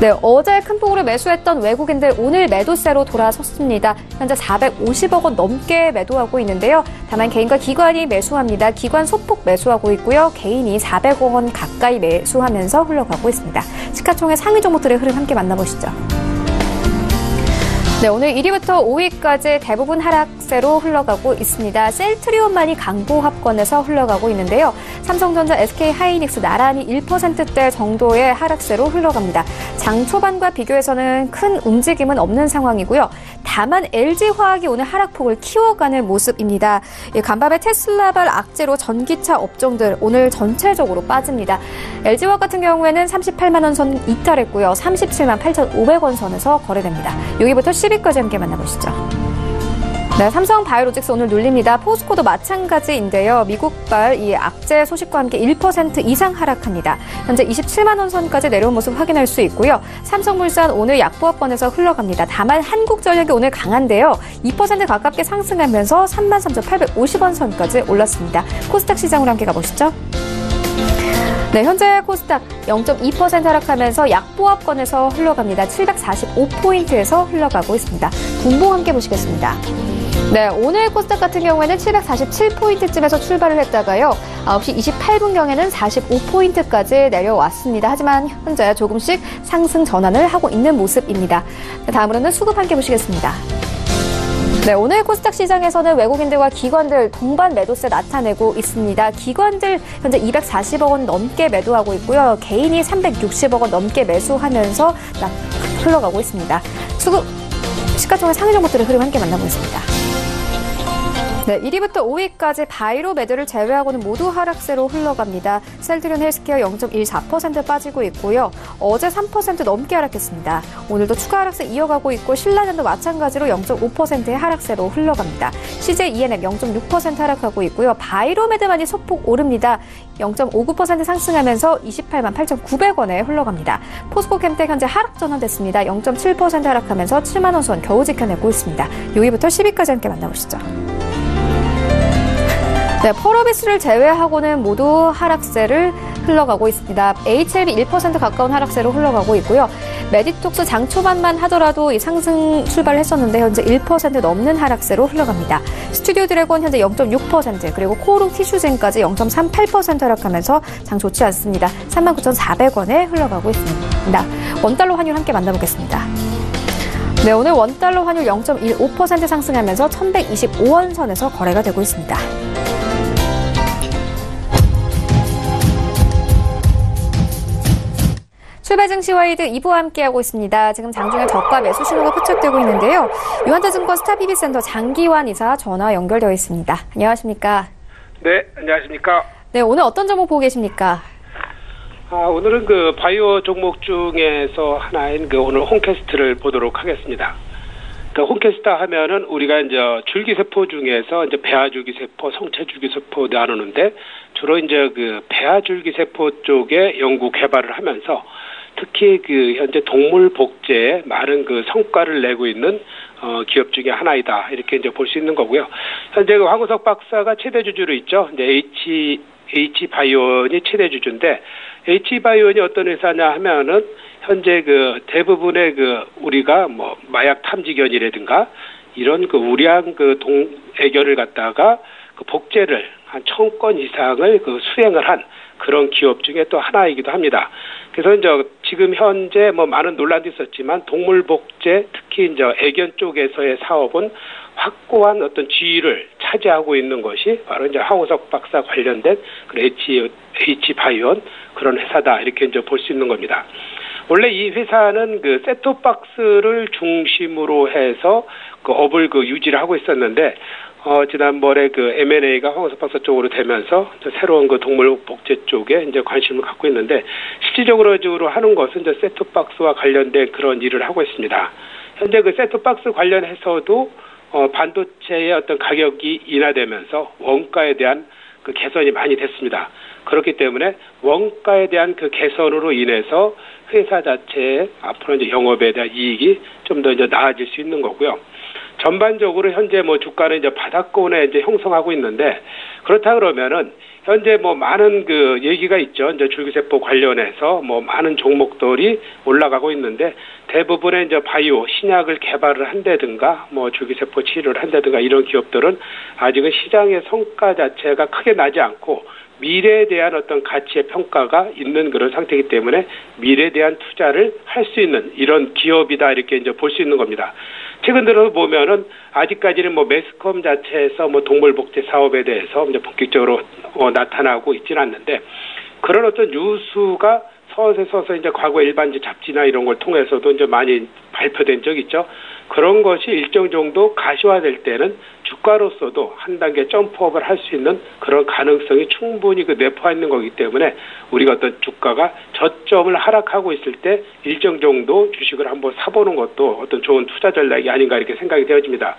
네, 어제 큰 폭으로 매수했던 외국인들 오늘 매도세로 돌아섰습니다. 현재 450억 원 넘게 매도하고 있는데요. 다만 개인과 기관이 매수합니다. 기관 소폭 매수하고 있고요. 개인이 400억 원 가까이 매수하면서 흘러가고 있습니다. 시가총액 상위 종목들의 흐름 함께 만나보시죠. 네, 오늘 1위부터 5위까지 대부분 하락세로 흘러가고 있습니다. 셀트리온만이 강보합권에서 흘러가고 있는데요. 삼성전자, SK하이닉스 나란히 1%대 정도의 하락세로 흘러갑니다. 장 초반과 비교해서는 큰 움직임은 없는 상황이고요. 다만 LG화학이 오늘 하락폭을 키워가는 모습입니다. 간밤에 테슬라발 악재로 전기차 업종들 오늘 전체적으로 빠집니다. LG화학 같은 경우에는 38만 원 선 이탈했고요. 37만 8,500원 선에서 거래됩니다. 6위부터 10위까지 함께 만나보시죠. 네, 삼성바이오로직스 오늘 눌립니다. 포스코도 마찬가지인데요. 미국발 이 악재 소식과 함께 1% 이상 하락합니다. 현재 27만 원 선까지 내려온 모습 확인할 수 있고요. 삼성물산 오늘 약보합권에서 흘러갑니다. 다만 한국전력이 오늘 강한데요. 2% 가깝게 상승하면서 33,850원 선까지 올랐습니다. 코스닥 시장으로 함께 가보시죠. 네, 현재 코스닥 0.2% 하락하면서 약보합권에서 흘러갑니다. 745포인트에서 흘러가고 있습니다. 분봉 함께 보시겠습니다. 네, 오늘 코스닥 같은 경우에는 747포인트쯤에서 출발을 했다가요. 9시 28분경에는 45포인트까지 내려왔습니다. 하지만 현재 조금씩 상승 전환을 하고 있는 모습입니다. 다음으로는 수급 함께 보시겠습니다. 네, 오늘 코스닥 시장에서는 외국인들과 기관들 동반 매도세 나타내고 있습니다. 기관들 현재 240억 원 넘게 매도하고 있고요. 개인이 360억 원 넘게 매수하면서 흘러가고 있습니다. 수급 시가총액 상위 종목들의 흐름 함께 만나보겠습니다. 네, 1위부터 5위까지 바이오 매도를 제외하고는 모두 하락세로 흘러갑니다. 셀트리온 헬스케어 0.14% 빠지고 있고요. 어제 3% 넘게 하락했습니다. 오늘도 추가 하락세 이어가고 있고 신라젠도 마찬가지로 0.5%의 하락세로 흘러갑니다. CJ ENM 0.6% 하락하고 있고요. 바이오 매도만이 소폭 오릅니다. 0.59% 상승하면서 28만 8,900원에 흘러갑니다. 포스코캠텍 현재 하락 전환됐습니다. 0.7% 하락하면서 7만 원 선 겨우 지켜내고 있습니다. 6위부터 10위까지 함께 만나보시죠. 네, 펄어비스를 제외하고는 모두 하락세를 흘러가고 있습니다. HLB 1% 가까운 하락세로 흘러가고 있고요. 메디톡스 장 초반만 하더라도 이 상승 출발을 했었는데 현재 1% 넘는 하락세로 흘러갑니다. 스튜디오 드래곤 현재 0.6% 그리고 코오룩 티슈젠까지 0.38% 하락하면서 장 좋지 않습니다. 39,400원에 흘러가고 있습니다. 원달러 환율 함께 만나보겠습니다. 네, 오늘 원달러 환율 0.15% 상승하면서 1,125원 선에서 거래가 되고 있습니다. 출발 증시 와이드 2부와 함께하고 있습니다. 지금 장중에 저가 매수 신호가 포착되고 있는데요. 유한타증권 스타비비센터 장기환 이사 전화 연결되어 있습니다. 안녕하십니까? 네, 안녕하십니까? 네, 오늘 어떤 종목 보고 계십니까? 오늘은 바이오 종목 중에서 하나인 오늘 홈캐스트를 보도록 하겠습니다. 홈캐스트 하면은 우리가 이제 줄기세포 중에서 이제 배아줄기세포, 성체줄기세포 나누는데 주로 이제 배아줄기세포 쪽에 연구 개발을 하면서 특히 현재 동물 복제에 많은 성과를 내고 있는 기업 중에 하나이다. 이렇게 이제 볼 수 있는 거고요. 현재 황우석 박사가 최대 주주로 있죠. 이제 H바이오니 최대 주주인데 H바이오니 어떤 회사냐 하면은 현재 대부분의 우리가 마약 탐지견이라든가 이런 우량 동애견을 갖다가 복제를 한 1,000건 이상을 수행을 한 그런 기업 중에 또 하나이기도 합니다. 그래서 이제 지금 현재 많은 논란도 있었지만 동물 복제 특히 이제 애견 쪽에서의 사업은 확고한 어떤 지위를 차지하고 있는 것이 바로 이제 황우석 박사 관련된 H바이오 그런 회사다 이렇게 이제 볼 수 있는 겁니다. 원래 이 회사는 셋톱박스를 중심으로 해서 업을 유지를 하고 있었는데 지난번에 M&A가 황우석 박사 쪽으로 되면서 새로운 동물 복제 쪽에 이제 관심을 갖고 있는데 실질적으로 하는 것은 이제 셋톱박스와 관련된 그런 일을 하고 있습니다. 현재 셋톱박스 관련해서도 반도체의 어떤 가격이 인하되면서 원가에 대한 개선이 많이 됐습니다. 그렇기 때문에 원가에 대한 개선으로 인해서 회사 자체의 앞으로 이제 영업에 대한 이익이 좀 더 이제 나아질 수 있는 거고요. 전반적으로 현재 주가는 이제 바닥권에 이제 형성하고 있는데 그렇다 그러면은 현재 많은 얘기가 있죠. 이제 줄기세포 관련해서 많은 종목들이 올라가고 있는데 대부분의 이제 바이오 신약을 개발을 한다든가 뭐 줄기세포 치료를 한다든가 이런 기업들은 아직은 시장의 성과 자체가 크게 나지 않고 미래에 대한 어떤 가치의 평가가 있는 그런 상태이기 때문에 미래에 대한 투자를 할 수 있는 이런 기업이다 이렇게 이제 볼 수 있는 겁니다. 최근 들어 보면은 아직까지는 뭐 매스컴 자체에서 뭐 동물 복제 사업에 대해서 이제 본격적으로 나타나고 있지는 않는데 그런 어떤 뉴스가 서서 이제 과거 일반지 잡지나 이런 걸 통해서도 이제 많이 발표된 적이 있죠. 그런 것이 일정 정도 가시화될 때는 주가로서도 한 단계 점프업을 할 수 있는 그런 가능성이 충분히 내포해 있는 거기 때문에 우리가 어떤 주가가 저점을 하락하고 있을 때 일정 정도 주식을 한번 사보는 것도 어떤 좋은 투자 전략이 아닌가 이렇게 생각이 되어집니다.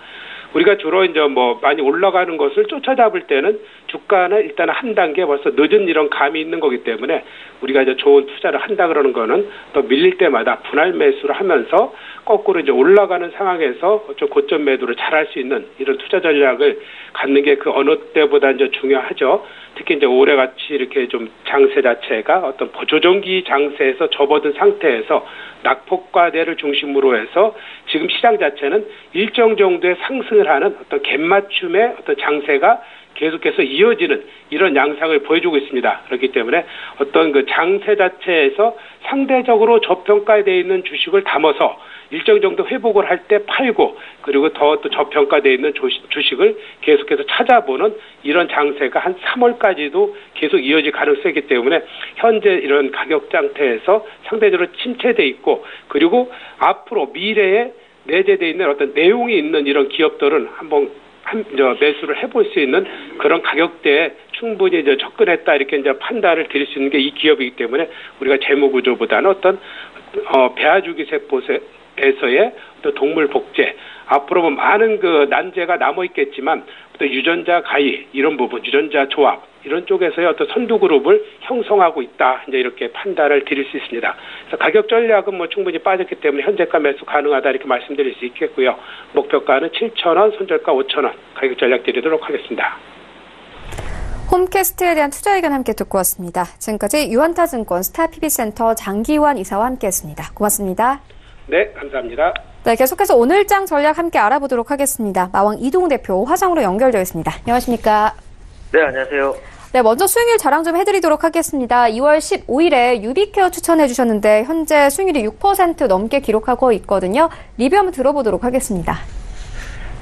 우리가 주로 이제 뭐 많이 올라가는 것을 쫓아잡을 때는 주가는 일단 한 단계 벌써 늦은 이런 감이 있는 거기 때문에 우리가 이제 좋은 투자를 한다 그러는 거는 또 밀릴 때마다 분할 매수를 하면서 거꾸로 이제 올라가는 상황에서 좀 고점 매도를 잘 할 수 있는 이런 투자 전략을 갖는 게 그 어느 때보다 이제 중요하죠. 특히 이제 올해같이 이렇게 좀 장세 자체가 어떤 조정기 장세에서 접어든 상태에서 낙폭과대를 중심으로 해서 지금 시장 자체는 일정 정도의 상승을 하는 어떤 갭맞춤의 어떤 장세가 계속해서 이어지는 이런 양상을 보여주고 있습니다. 그렇기 때문에 어떤 그 장세 자체에서 상대적으로 저평가되어 있는 주식을 담아서 일정 정도 회복을 할 때 팔고 그리고 더 또 저평가되어 있는 주식을 계속해서 찾아보는 이런 장세가 한 3월까지도 계속 이어질 가능성이 있기 때문에 현재 이런 가격 상태에서 상대적으로 침체돼 있고 그리고 앞으로 미래에 내재되어 있는 어떤 내용이 있는 이런 기업들은 한번 매수를 해볼 수 있는 그런 가격대에 충분히 이제 접근했다 이렇게 이제 판단을 드릴 수 있는 게 이 기업이기 때문에 우리가 재무 구조보다는 어떤 배아줄기세포에서의 또 동물 복제 앞으로 뭐 많은 그 난제가 남아 있겠지만 또 유전자 가위 이런 부분 유전자 조합 이런 쪽에서의 어떤 선두 그룹을 형성하고 있다 이제 이렇게 판단을 드릴 수 있습니다. 그래서 가격 전략은 뭐 충분히 빠졌기 때문에 현재가 매수 가능하다 이렇게 말씀드릴 수 있겠고요. 목표가는 7,000원, 손절가 5,000원 가격 전략 드리도록 하겠습니다. 홈캐스트에 대한 투자 의견 함께 듣고 왔습니다. 지금까지 유한타증권 스타PB센터 장기환 이사와 함께했습니다. 고맙습니다. 네, 감사합니다. 네, 계속해서 오늘장 전략 함께 알아보도록 하겠습니다. 마왕 이동 대표 화상으로 연결되어 있습니다. 안녕하십니까? 네, 안녕하세요. 네, 먼저 수익률 자랑 좀 해드리도록 하겠습니다. 2월 15일에 유비케어 추천해 주셨는데 현재 수익률이 6% 넘게 기록하고 있거든요. 리뷰 한번 들어보도록 하겠습니다.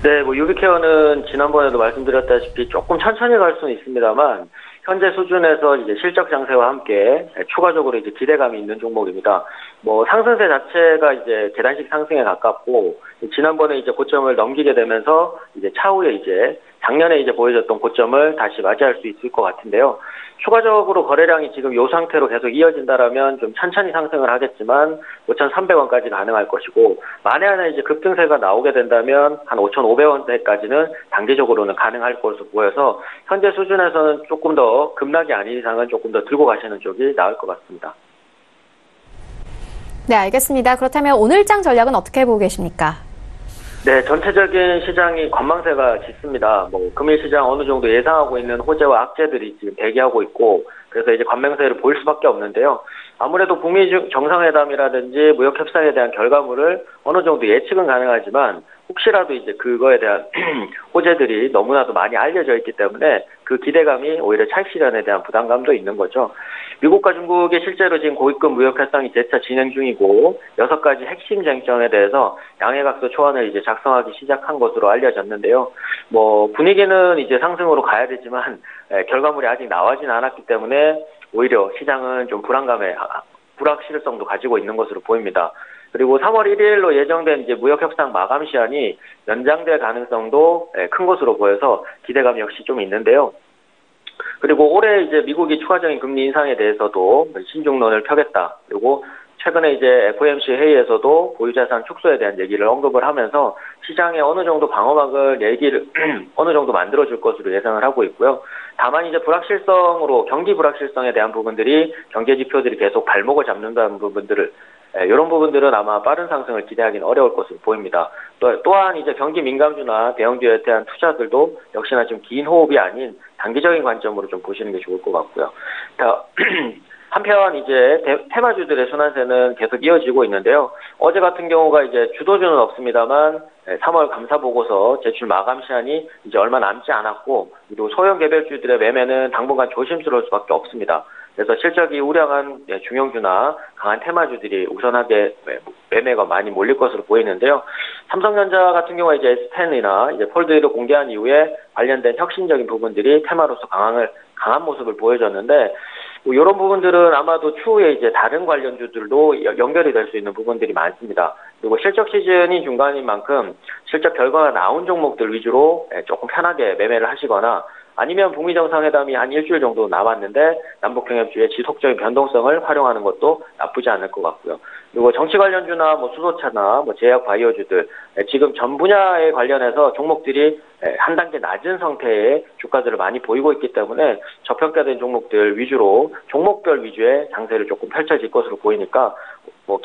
네, 뭐 유비케어는 지난번에도 말씀드렸다시피 조금 천천히 갈 수는 있습니다만 현재 수준에서 이제 실적 장세와 함께 추가적으로 이제 기대감이 있는 종목입니다. 뭐 상승세 자체가 이제 계단식 상승에 가깝고 지난번에 이제 고점을 넘기게 되면서 이제 차후에 이제 작년에 이제 보여줬던 고점을 다시 맞이할 수 있을 것 같은데요. 추가적으로 거래량이 지금 이 상태로 계속 이어진다라면 좀 천천히 상승을 하겠지만 5,300원까지 가능할 것이고 만에 하나 이제 급등세가 나오게 된다면 한 5,500원대까지는 단기적으로는 가능할 것으로 보여서 현재 수준에서는 조금 더 급락이 아닌 이상은 조금 더 들고 가시는 쪽이 나을 것 같습니다. 네, 알겠습니다. 그렇다면 오늘장 전략은 어떻게 보고 계십니까? 네, 전체적인 시장이 관망세가 짙습니다. 뭐 금일 시장 어느 정도 예상하고 있는 호재와 악재들이 지금 대기하고 있고 그래서 이제 관망세를 보일 수밖에 없는데요. 아무래도 북미 정상회담이라든지 무역 협상에 대한 결과물을 어느 정도 예측은 가능하지만 혹시라도 이제 그거에 대한 호재들이 너무나도 많이 알려져 있기 때문에 그 기대감이 오히려 차익 실현에 대한 부담감도 있는 거죠. 미국과 중국이 실제로 지금 고위급 무역 협상이 재차 진행 중이고 6가지 핵심 쟁점에 대해서 양해각서 초안을 이제 작성하기 시작한 것으로 알려졌는데요. 뭐 분위기는 이제 상승으로 가야 되지만 결과물이 아직 나오진 않았기 때문에 오히려 시장은 좀 불확실성도 가지고 있는 것으로 보입니다. 그리고 3월 1일로 예정된 이제 무역 협상 마감 시한이 연장될 가능성도 큰 것으로 보여서 기대감 역시 좀 있는데요. 그리고 올해 이제 미국이 추가적인 금리 인상에 대해서도 신중론을 펴겠다. 그리고 최근에 이제 FOMC 회의에서도 보유자산 축소에 대한 얘기를 언급을 하면서 시장에 어느 정도 방어막을 어느 정도 만들어줄 것으로 예상을 하고 있고요. 다만 이제 경기 불확실성에 대한 부분들이 경제 지표들이 계속 발목을 잡는다는 부분들을 이런 부분들은 아마 빠른 상승을 기대하기는 어려울 것으로 보입니다. 또한 이제 경기 민감주나 대형주에 대한 투자들도 역시나 좀 긴 호흡이 아닌 단기적인 관점으로 좀 보시는 게 좋을 것 같고요. 한편 이제 테마주들의 순환세는 계속 이어지고 있는데요. 어제 같은 경우가 이제 주도주는 없습니다만 3월 감사 보고서 제출 마감 시한이 이제 얼마 남지 않았고, 그리고 소형 개별주들의 매매는 당분간 조심스러울 수밖에 없습니다. 그래서 실적이 우량한 중형주나 강한 테마주들이 우선하게 매매가 많이 몰릴 것으로 보이는데요. 삼성전자 같은 경우에 이제 S10이나 이제 폴드를 공개한 이후에 관련된 혁신적인 부분들이 테마로서 강한 모습을 보여줬는데, 이런 부분들은 아마도 추후에 이제 다른 관련주들도 연결이 될 수 있는 부분들이 많습니다. 그리고 실적 시즌이 중간인 만큼 실적 결과가 나온 종목들 위주로 조금 편하게 매매를 하시거나, 아니면 북미 정상회담이 한 일주일 정도 남았는데 남북경협주의 지속적인 변동성을 활용하는 것도 나쁘지 않을 것 같고요. 그리고 정치 관련주나 수소차나 제약 바이오주들, 지금 전 분야에 관련해서 종목들이 한 단계 낮은 상태의 주가들을 많이 보이고 있기 때문에 저평가된 종목들 위주로 종목별 위주의 장세를 조금 펼쳐질 것으로 보이니까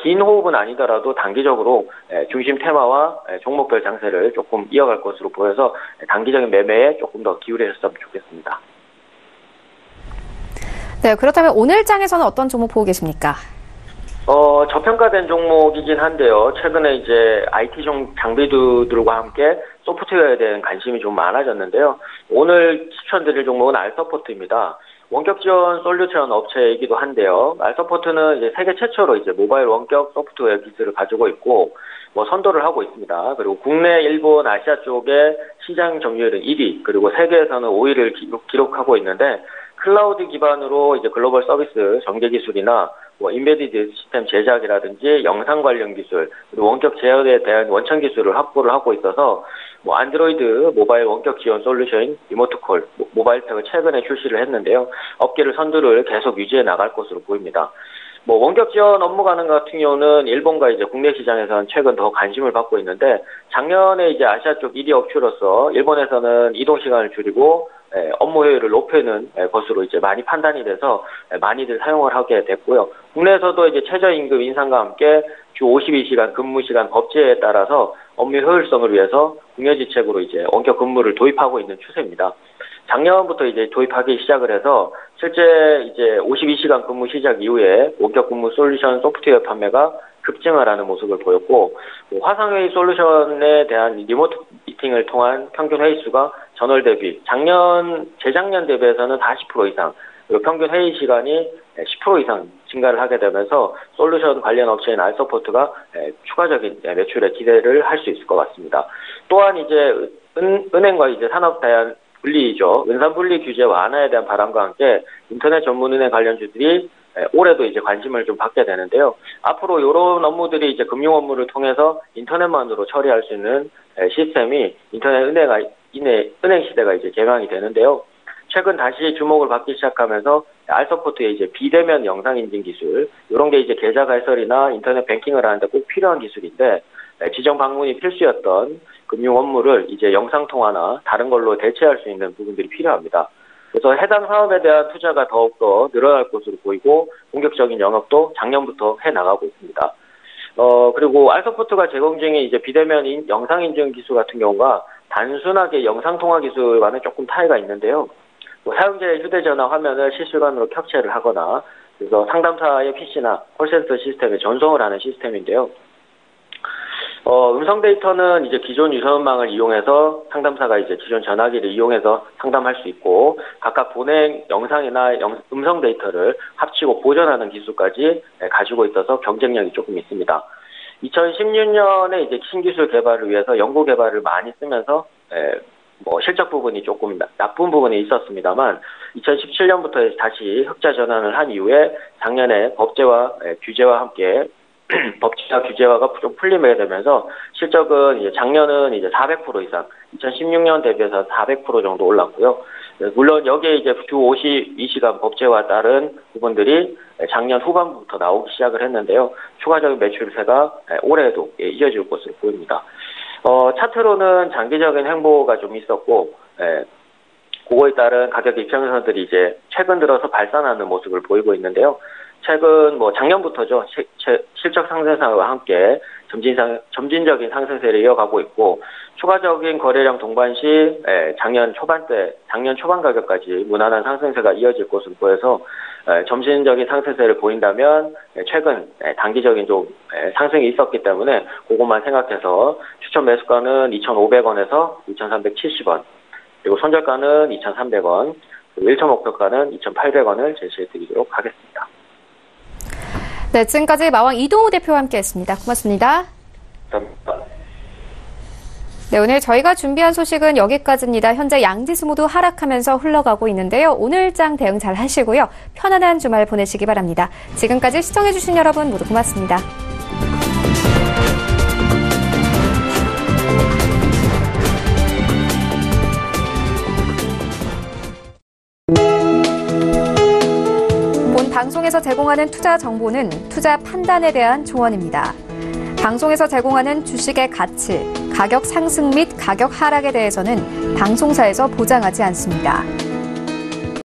긴 호흡은 아니더라도 단기적으로 중심 테마와 종목별 장세를 조금 이어갈 것으로 보여서 단기적인 매매에 조금 더 기울여줬으면 좋겠습니다. 네, 그렇다면 오늘 장에서는 어떤 종목 보고 계십니까? 저평가된 종목이긴 한데요. 최근에 이제 IT 장비들과 함께 소프트웨어에 대한 관심이 좀 많아졌는데요. 오늘 추천드릴 종목은 알서포트입니다. 원격 지원 솔루션 업체이기도 한데요. 알서포트는 이제 세계 최초로 이제 모바일 원격 소프트웨어 기술을 가지고 있고, 선도를 하고 있습니다. 그리고 국내, 일본, 아시아 쪽의 시장 점유율은 1위, 그리고 세계에서는 5위를 기록하고 있는데, 클라우드 기반으로 이제 글로벌 서비스 전개 기술이나 인베디드 시스템 제작이라든지 영상 관련 기술, 그리고 원격 제어에 대한 원천 기술을 확보를 하고 있어서 안드로이드 모바일 원격 지원 솔루션인 리모트콜 모바일 텍을 최근에 출시를 했는데요. 업계를 선두를 계속 유지해 나갈 것으로 보입니다. 원격 지원 업무 가능 같은 경우는 일본과 이제 국내 시장에서는 최근 더 관심을 받고 있는데, 작년에 이제 아시아 쪽 1위 업체로서 일본에서는 이동 시간을 줄이고 업무 효율을 높이는 것으로 이제 많이 판단이 돼서 많이들 사용을 하게 됐고요. 국내에서도 이제 최저임금 인상과 함께 주 52시간 근무 시간 법제에 따라서 업무 효율성을 위해서 국내지책으로 이제 원격 근무를 도입하고 있는 추세입니다. 작년부터 이제 도입하기 시작을 해서 실제 이제 52시간 근무 시작 이후에 원격 근무 솔루션 소프트웨어 판매가 급증하라는 모습을 보였고, 화상회의 솔루션에 대한 리모트 미팅을 통한 평균 회의 수가 전월 대비 재작년 대비해서는 40% 이상, 그리고 평균 회의 시간이 10% 이상 증가를 하게 되면서 솔루션 관련 업체인 알서포트가 추가적인 매출에 기대를 할 수 있을 것 같습니다. 또한 이제 은행과 이제 산업 다양 분리죠. 은산 분리 규제 완화에 대한 바람과 함께 인터넷 전문은행 관련주들이 올해도 이제 관심을 좀 받게 되는데요. 앞으로 이런 업무들이 이제 금융 업무를 통해서 인터넷만으로 처리할 수 있는 시스템이 인터넷 은행 시대가 이제 개방이 되는데요. 최근 다시 주목을 받기 시작하면서 알서포트의 이제 비대면 영상 인증 기술, 이런 게 이제 계좌 발설이나 인터넷 뱅킹을 하는데 꼭 필요한 기술인데, 지정 방문이 필수였던 금융 업무를 이제 영상 통화나 다른 걸로 대체할 수 있는 부분들이 필요합니다. 그래서 해당 사업에 대한 투자가 더욱더 늘어날 것으로 보이고, 본격적인 영업도 작년부터 해 나가고 있습니다. 그리고 알서포트가 제공 중인 이제 비대면 영상 인증 기술 같은 경우가 단순하게 영상 통화 기술과는 조금 차이가 있는데요. 사용자의 휴대전화 화면을 실시간으로 캡처를 하거나, 그래서 상담사의 PC나 콜센터 시스템에 전송을 하는 시스템인데요. 음성 데이터는 이제 기존 유선망을 이용해서 상담사가 이제 기존 전화기를 이용해서 상담할 수 있고, 각각 보낸 영상이나 음성 데이터를 합치고 보존하는 기술까지 가지고 있어서 경쟁력이 조금 있습니다. 2016년에 이제 신기술 개발을 위해서 연구 개발을 많이 쓰면서 실적 부분이 조금 나쁜 부분이 있었습니다만, 2017년부터 다시 흑자 전환을 한 이후에 작년에 법제와 규제와 함께 법제와 규제화가 좀 풀리게 되면서 실적은 이제 작년은 이제 400% 이상, 2016년 대비해서 400% 정도 올랐고요. 물론 여기에 이제 주 52시간 법제와 따른 부분들이 작년 후반부터 나오기 시작을 했는데요. 추가적인 매출세가 올해에도 이어질 것으로 보입니다. 차트로는 장기적인 행보가 좀 있었고, 그거에 따른 가격 입장선들이 이제 최근 들어서 발산하는 모습을 보이고 있는데요. 최근 작년부터죠. 실적 상승세와 함께 점진적인 상승세를 이어가고 있고 추가적인 거래량 동반 시 작년 초반 가격까지 무난한 상승세가 이어질 것으로 보여서 점진적인 상승세를 보인다면 최근 단기적인 좀 상승이 있었기 때문에 그것만 생각해서 추천 매수가는 2,500원에서 2,370원 그리고 손절가는 2,300원 그리고 1차 목표가는 2,800원을 제시해드리도록 하겠습니다. 네, 지금까지 마왕 이동우 대표와 함께했습니다. 고맙습니다. 감사합니다. 네, 오늘 저희가 준비한 소식은 여기까지입니다. 현재 양지수 모두 하락하면서 흘러가고 있는데요. 오늘장 대응 잘 하시고요. 편안한 주말 보내시기 바랍니다. 지금까지 시청해주신 여러분 모두 고맙습니다. 본 방송에서 제공하는 투자 정보는 투자 판단에 대한 조언입니다. 방송에서 제공하는 주식의 가치, 가격 상승 및 가격 하락에 대해서는 방송사에서 보장하지 않습니다.